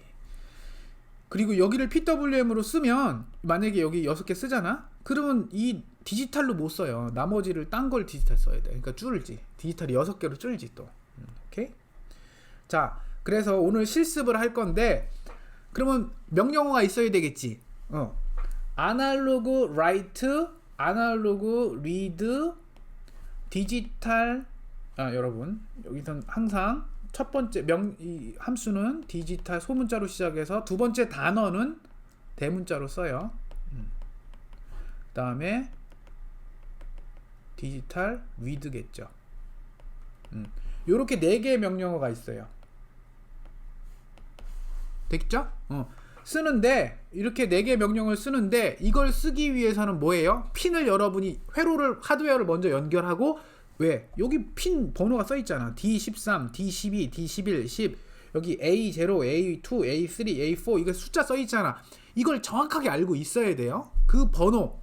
그리고 여기를 PWM으로 쓰면 만약에 여기 6개 쓰잖아? 그러면 이 디지털로 못 써요. 나머지를 딴 걸 디지털 써야 돼. 그러니까 줄지. 디지털이 6개로 줄지 또. 오케이? 자, 그래서 오늘 실습을 할 건데, 그러면 명령어가 있어야 되겠지. 아날로그 라이트, 아날로그 리드, 디지털. 여러분, 여기선 항상 첫 번째 이 함수는 디지털 소문자로 시작해서 두 번째 단어는 대문자로 써요. 그 다음에 디지털 리드겠죠. 요렇게 4개의 명령어가 있어요. 됐죠? 쓰는데 이렇게 4개의 명령을 쓰는데, 이걸 쓰기 위해서는 뭐예요? 핀을 여러분이 하드웨어를 먼저 연결하고, 왜? 여기 핀 번호가 써 있잖아. D13, D12, D11, 10. 여기 A0, A2, A3, A4 이거 숫자 써 있잖아. 이걸 정확하게 알고 있어야 돼요. 그 번호,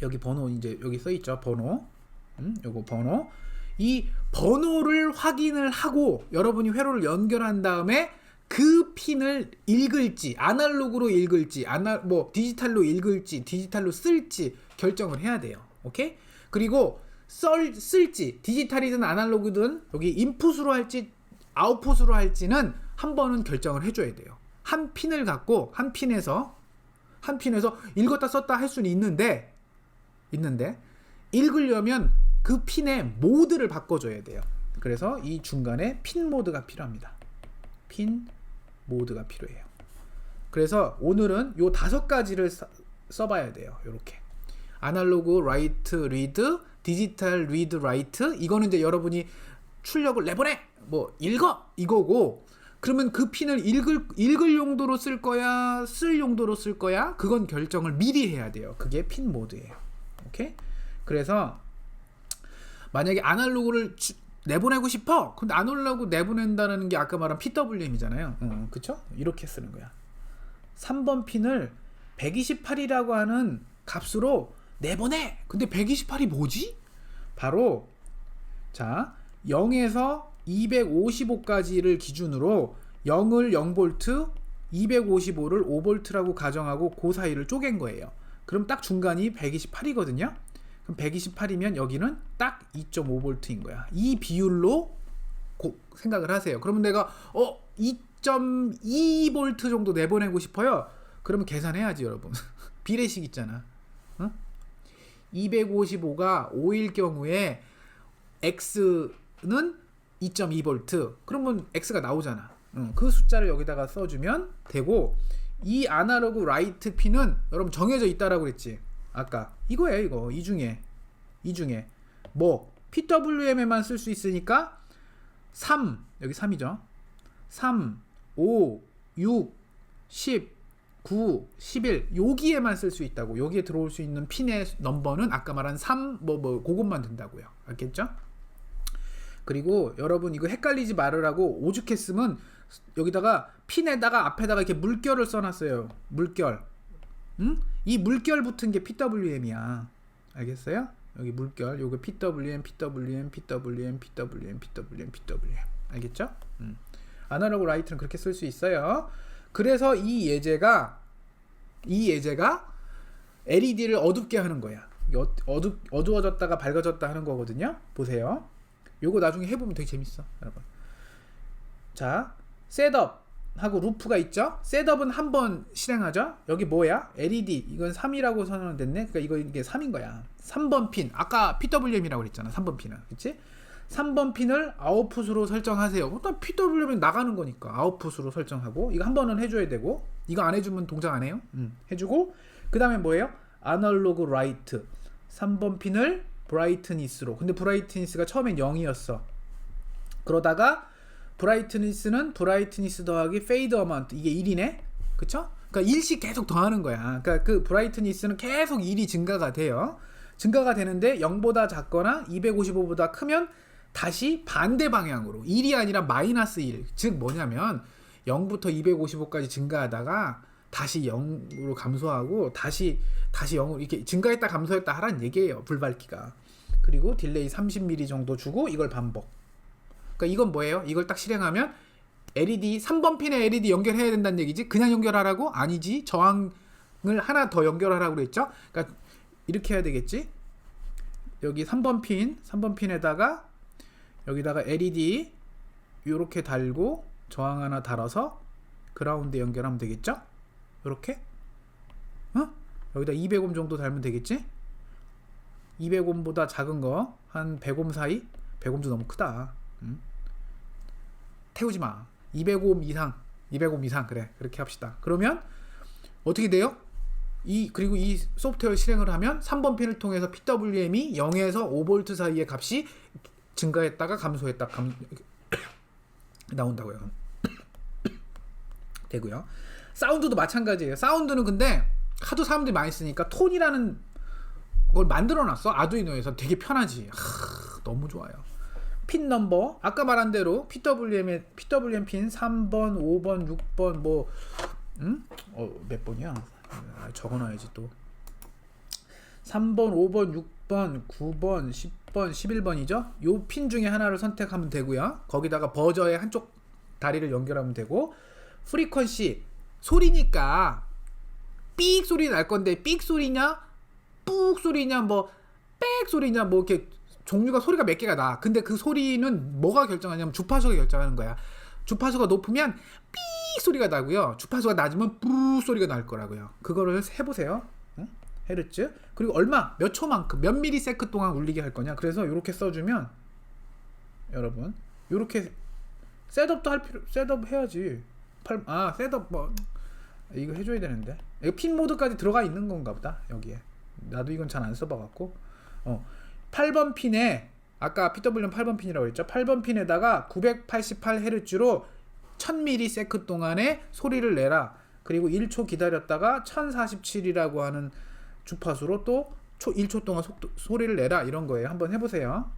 여기 번호 이제 여기 써 있죠. 번호. 요거 번호. 이 번호를 확인을 하고 여러분이 회로를 연결한 다음에 그 핀을 읽을지, 아날로그로 읽을지, 디지털로 읽을지, 디지털로 쓸지 결정을 해야 돼요. 오케이? 그리고 쓸지, 디지털이든 아날로그든 여기 인풋으로 할지 아웃풋으로 할지는 한 번은 결정을 해줘야 돼요. 한 핀을 갖고 한 핀에서 읽었다 썼다 할 수는 있는데 읽으려면 그 핀의 모드를 바꿔줘야 돼요. 그래서 이 중간에 핀 모드가 필요합니다. 핀 모드가 필요해요. 그래서 오늘은 요 5가지를 써봐야 돼요. 요렇게 아날로그 라이트 리드, 디지털 리드 라이트. 이거는 이제 여러분이 출력을 내보내, 읽어 이거고, 그러면 그 핀을 읽을 용도로 쓸 거야, 쓸 용도로 쓸 거야, 그건 결정을 미리 해야 돼요. 그게 핀 모드예요. 오케이? 그래서 만약에 아날로그를 내보내고 싶어. 근데 아날로그 내보낸다는 게 아까 말한 PWM이잖아요. 그쵸? 이렇게 쓰는 거야. 3번 핀을 128이라고 하는 값으로 내보내. 근데 128이 뭐지? 바로 자 0에서 255까지를 기준으로 0을 0V, 255를 5V라고 가정하고 그 사이를 쪼갠 거예요. 그럼 딱 중간이 128이거든요. 그럼 128이면 여기는 딱 2.5V인 거야. 이 비율로 생각을 하세요. 그러면 내가 2.2V 정도 내보내고 싶어요. 그러면 계산해야지 여러분. 비례식 있잖아. 255가 5일 경우에 x는 2.2V, 그러면 x가 나오잖아. 그 숫자를 여기다가 써주면 되고, 이 아날로그 라이트 핀은 여러분 정해져 있다라고 그랬지 아까. 이거예요. 이거 이 중에 PWM에만 쓸 수 있으니까 3, 여기 3이죠. 3, 5, 6, 10, 9, 11 여기에만 쓸 수 있다고. 여기에 들어올 수 있는 핀의 넘버는 아까 말한 3 그것만 된다고요. 알겠죠? 그리고 여러분 이거 헷갈리지 말으라고 오죽했으면 여기다가 핀에다가 앞에다가 이렇게 물결을 써놨어요. 물결. 이 물결 붙은 게 PWM이야. 알겠어요? 여기 물결. 요거 PWM. 알겠죠? 아날로그 라이트는 그렇게 쓸 수 있어요. 그래서 이 예제가 LED를 어둡게 하는 거야. 어두워졌다가 밝아졌다 하는 거거든요. 보세요. 요거 나중에 해보면 되게 재밌어, 여러분. 자, 셋업. 하고 루프가 있죠. 셋업은 한 번 실행하죠. 여기 뭐야? LED 이건 3이라고 선언됐네. 그러니까 이게 3인 거야. 3번 핀 아까 PWM이라고 그랬잖아. 3번 핀은 그치? 3번 핀을 아웃풋으로 설정하세요. 일단 PWM이 나가는 거니까 아웃풋으로 설정하고 이거 한 번은 해줘야 되고 이거 안 해주면 동작 안 해요. 해주고 그 다음에 뭐예요? 아날로그 라이트 3번 핀을 브라이트니스로. 근데 브라이트니스가 처음엔 0이었어. 그러다가 브라이트니스는 브라이트니스 더하기 페이드 어마운트 이게 1이네. 그쵸? 그러니까 1씩 계속 더하는 거야. 그러니까 그 브라이트니스는 계속 1이 증가가 돼요. 증가가 되는데 0보다 작거나 255보다 크면 다시 반대 방향으로 1이 아니라 마이너스 1. 즉 뭐냐면 0부터 255까지 증가하다가 다시 0으로 감소하고 다시 0으로 이렇게 증가했다 감소했다 하라는 얘기예요. 불밝기가. 그리고 딜레이 30mm 정도 주고 이걸 반복. 그러니까 이건 뭐예요? 이걸 딱 실행하면 LED 3번 핀에 LED 연결해야 된다는 얘기지. 그냥 연결하라고? 아니지. 저항을 하나 더 연결하라고 그랬죠. 그러니까 이렇게 해야 되겠지. 여기 3번 핀에다가 여기다가 LED 요렇게 달고 저항 하나 달아서 그라운드 연결하면 되겠죠? 요렇게? 여기다 200옴 정도 달면 되겠지? 200옴보다 작은 거 한 100옴 사이? 100옴도 너무 크다. 태우지 마. 200옴 이상 그래. 그렇게 합시다. 그러면 어떻게 돼요? 그리고 이 소프트웨어 실행을 하면 3번 핀을 통해서 PWM이 0에서 5V 사이의 값이 증가했다가 감소했다 나온다고요. 되고요. 사운드도 마찬가지예요. 사운드는 근데 하도 사람들이 많이 쓰니까 톤이라는 걸 만들어 놨어. 아두이노에서 되게 편하지. 너무 좋아요. 핀 넘버 아까 말한 대로 PWM 핀 3번, 5번, 6번 뭐 몇 번이야? 적어놔야지 또. 3번, 5번, 6번, 9번, 10번, 11번이죠. 요 핀 중에 하나를 선택하면 되고요. 거기다가 버저의 한쪽 다리를 연결하면 되고 프리퀀시 소리니까 삑 소리 날 건데 삑 소리냐 뿍 소리냐 뭐 빽 소리냐 뭐 이렇게 종류가 소리가 몇 개가 나. 근데 그 소리는 뭐가 결정하냐면 주파수가 결정하는 거야. 주파수가 높으면 삑 소리가 나고요. 주파수가 낮으면 뿌 소리가 날 거라고요. 그거를 해보세요. 헤르츠. 그리고 몇 초만큼 몇 미리세컨드 동안 울리게 할 거냐. 그래서 이렇게 써주면 여러분 이렇게 셋업 해야지. 셋업 뭐 이거 해줘야 되는데 이거 핀 모드까지 들어가 있는 건가 보다. 여기에 나도 이건 잘 안 써봐갖고 8번 핀에 아까 PWM 8번 핀이라고 했죠. 8번 핀에다가 988Hz로 1000ms 동안의 소리를 내라. 그리고 1초 기다렸다가 1047이라고 하는 주파수로 또 1초 동안 소리를 내라. 이런 거예요. 한번 해보세요.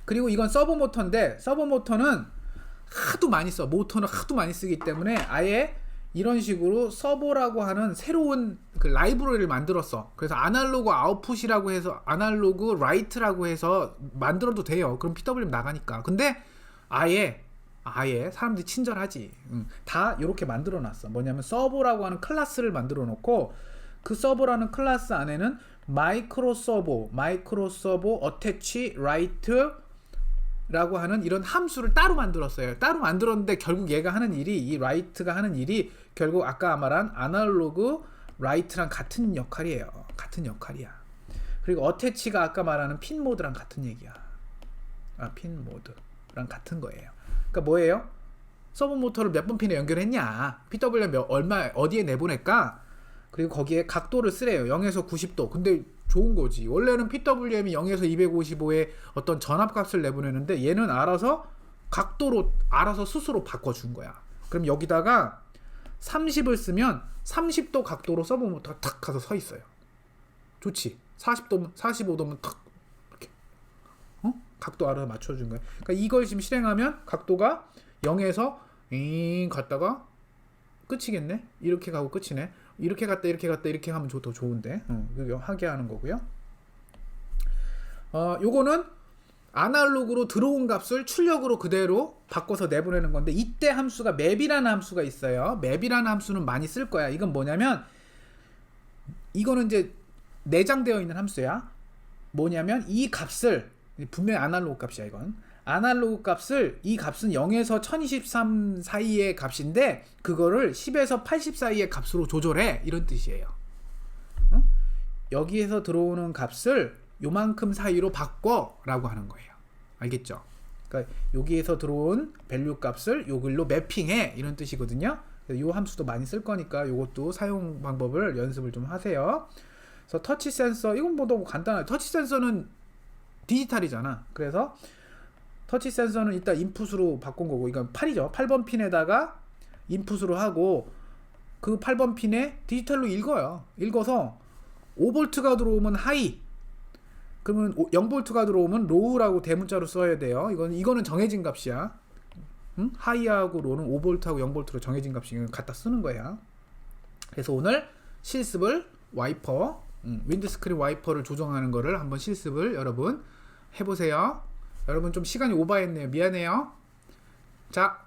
그리고 이건 서브 모터인데 서브 모터는 하도 많이 써. 모터는 하도 많이 쓰기 때문에 아예 이런 식으로 서버라고 하는 새로운 그 라이브러리를 만들었어. 그래서 아날로그 아웃풋이라고 해서 아날로그 라이트라고 해서 만들어도 돼요. 그럼 PWM 나가니까. 근데 아예 사람들이 친절하지. 다 이렇게 만들어 놨어. 뭐냐면 서버라고 하는 클래스를 만들어 놓고 그 서버라는 클래스 안에는 마이크로 서버 어태치 라이트 라고 하는 이런 함수를 따로 만들었어요. 따로 만들었는데 결국 얘가 하는 일이 이 라이트가 하는 일이 결국 아까 말한 아날로그 라이트랑 같은 역할이에요. 같은 역할이야. 그리고 어태치가 아까 말하는 핀 모드랑 같은 얘기야. 핀 모드랑 같은 거예요. 그러니까 뭐예요? 서브 모터를 몇 번 핀에 연결했냐? PWM 어디에 내보낼까? 그리고 거기에 각도를 쓰래요. 0에서 90도. 근데 좋은 거지. 원래는 PWM이 0에서 255의 어떤 전압값을 내보내는데 얘는 알아서 각도로 알아서 스스로 바꿔준 거야. 그럼 여기다가 30을 쓰면 30도 각도로 서브 모터가 탁 가서 서 있어요. 좋지. 45도면 탁 이렇게 각도 알아서 맞춰준 거야. 그러니까 이걸 지금 실행하면 각도가 0에서 갔다가 끝이겠네. 이렇게 가고 끝이네. 이렇게 갔다 이렇게 하면 더 좋은데 하게 하는 거고요. 요거는 아날로그로 들어온 값을 출력으로 그대로 바꿔서 내보내는 건데 이때 함수가 맵이라는 함수가 있어요. 맵이라는 함수는 많이 쓸 거야. 이건 뭐냐면 이거는 이제 내장되어 있는 함수야. 뭐냐면 이 값을 분명히 아날로그 값이야. 이건 아날로그 값을 이 값은 0에서 1023 사이의 값인데 그거를 10에서 80 사이의 값으로 조절해 이런 뜻이에요. 어? 여기에서 들어오는 값을 요만큼 사이로 바꿔 라고 하는 거예요. 알겠죠? 그러니까 여기에서 들어온 밸류 값을 요 글로 매핑해 이런 뜻이거든요. 요 함수도 많이 쓸 거니까 요것도 사용 방법을 연습을 좀 하세요. 그래서 터치 센서 이건 뭐 너무 간단하죠. 터치 센서는 디지털이잖아. 그래서 터치 센서는 일단 인풋으로 바꾼 거고 이건 8이죠. 8번 핀에다가 인풋으로 하고 그 8번 핀에 디지털로 읽어요. 읽어서 5V가 들어오면 하이, 그러면 0V가 들어오면 로우라고 대문자로 써야 돼요. 이거는 정해진 값이야. 응? 하이하고 로우는 5V하고 0V로 정해진 값이 갖다 쓰는 거야. 그래서 오늘 실습을 와이퍼, 윈드스크린 와이퍼를 조정하는 거를 한번 실습을 여러분 해보세요. 여러분 좀 시간이 오버했네요. 미안해요. 자,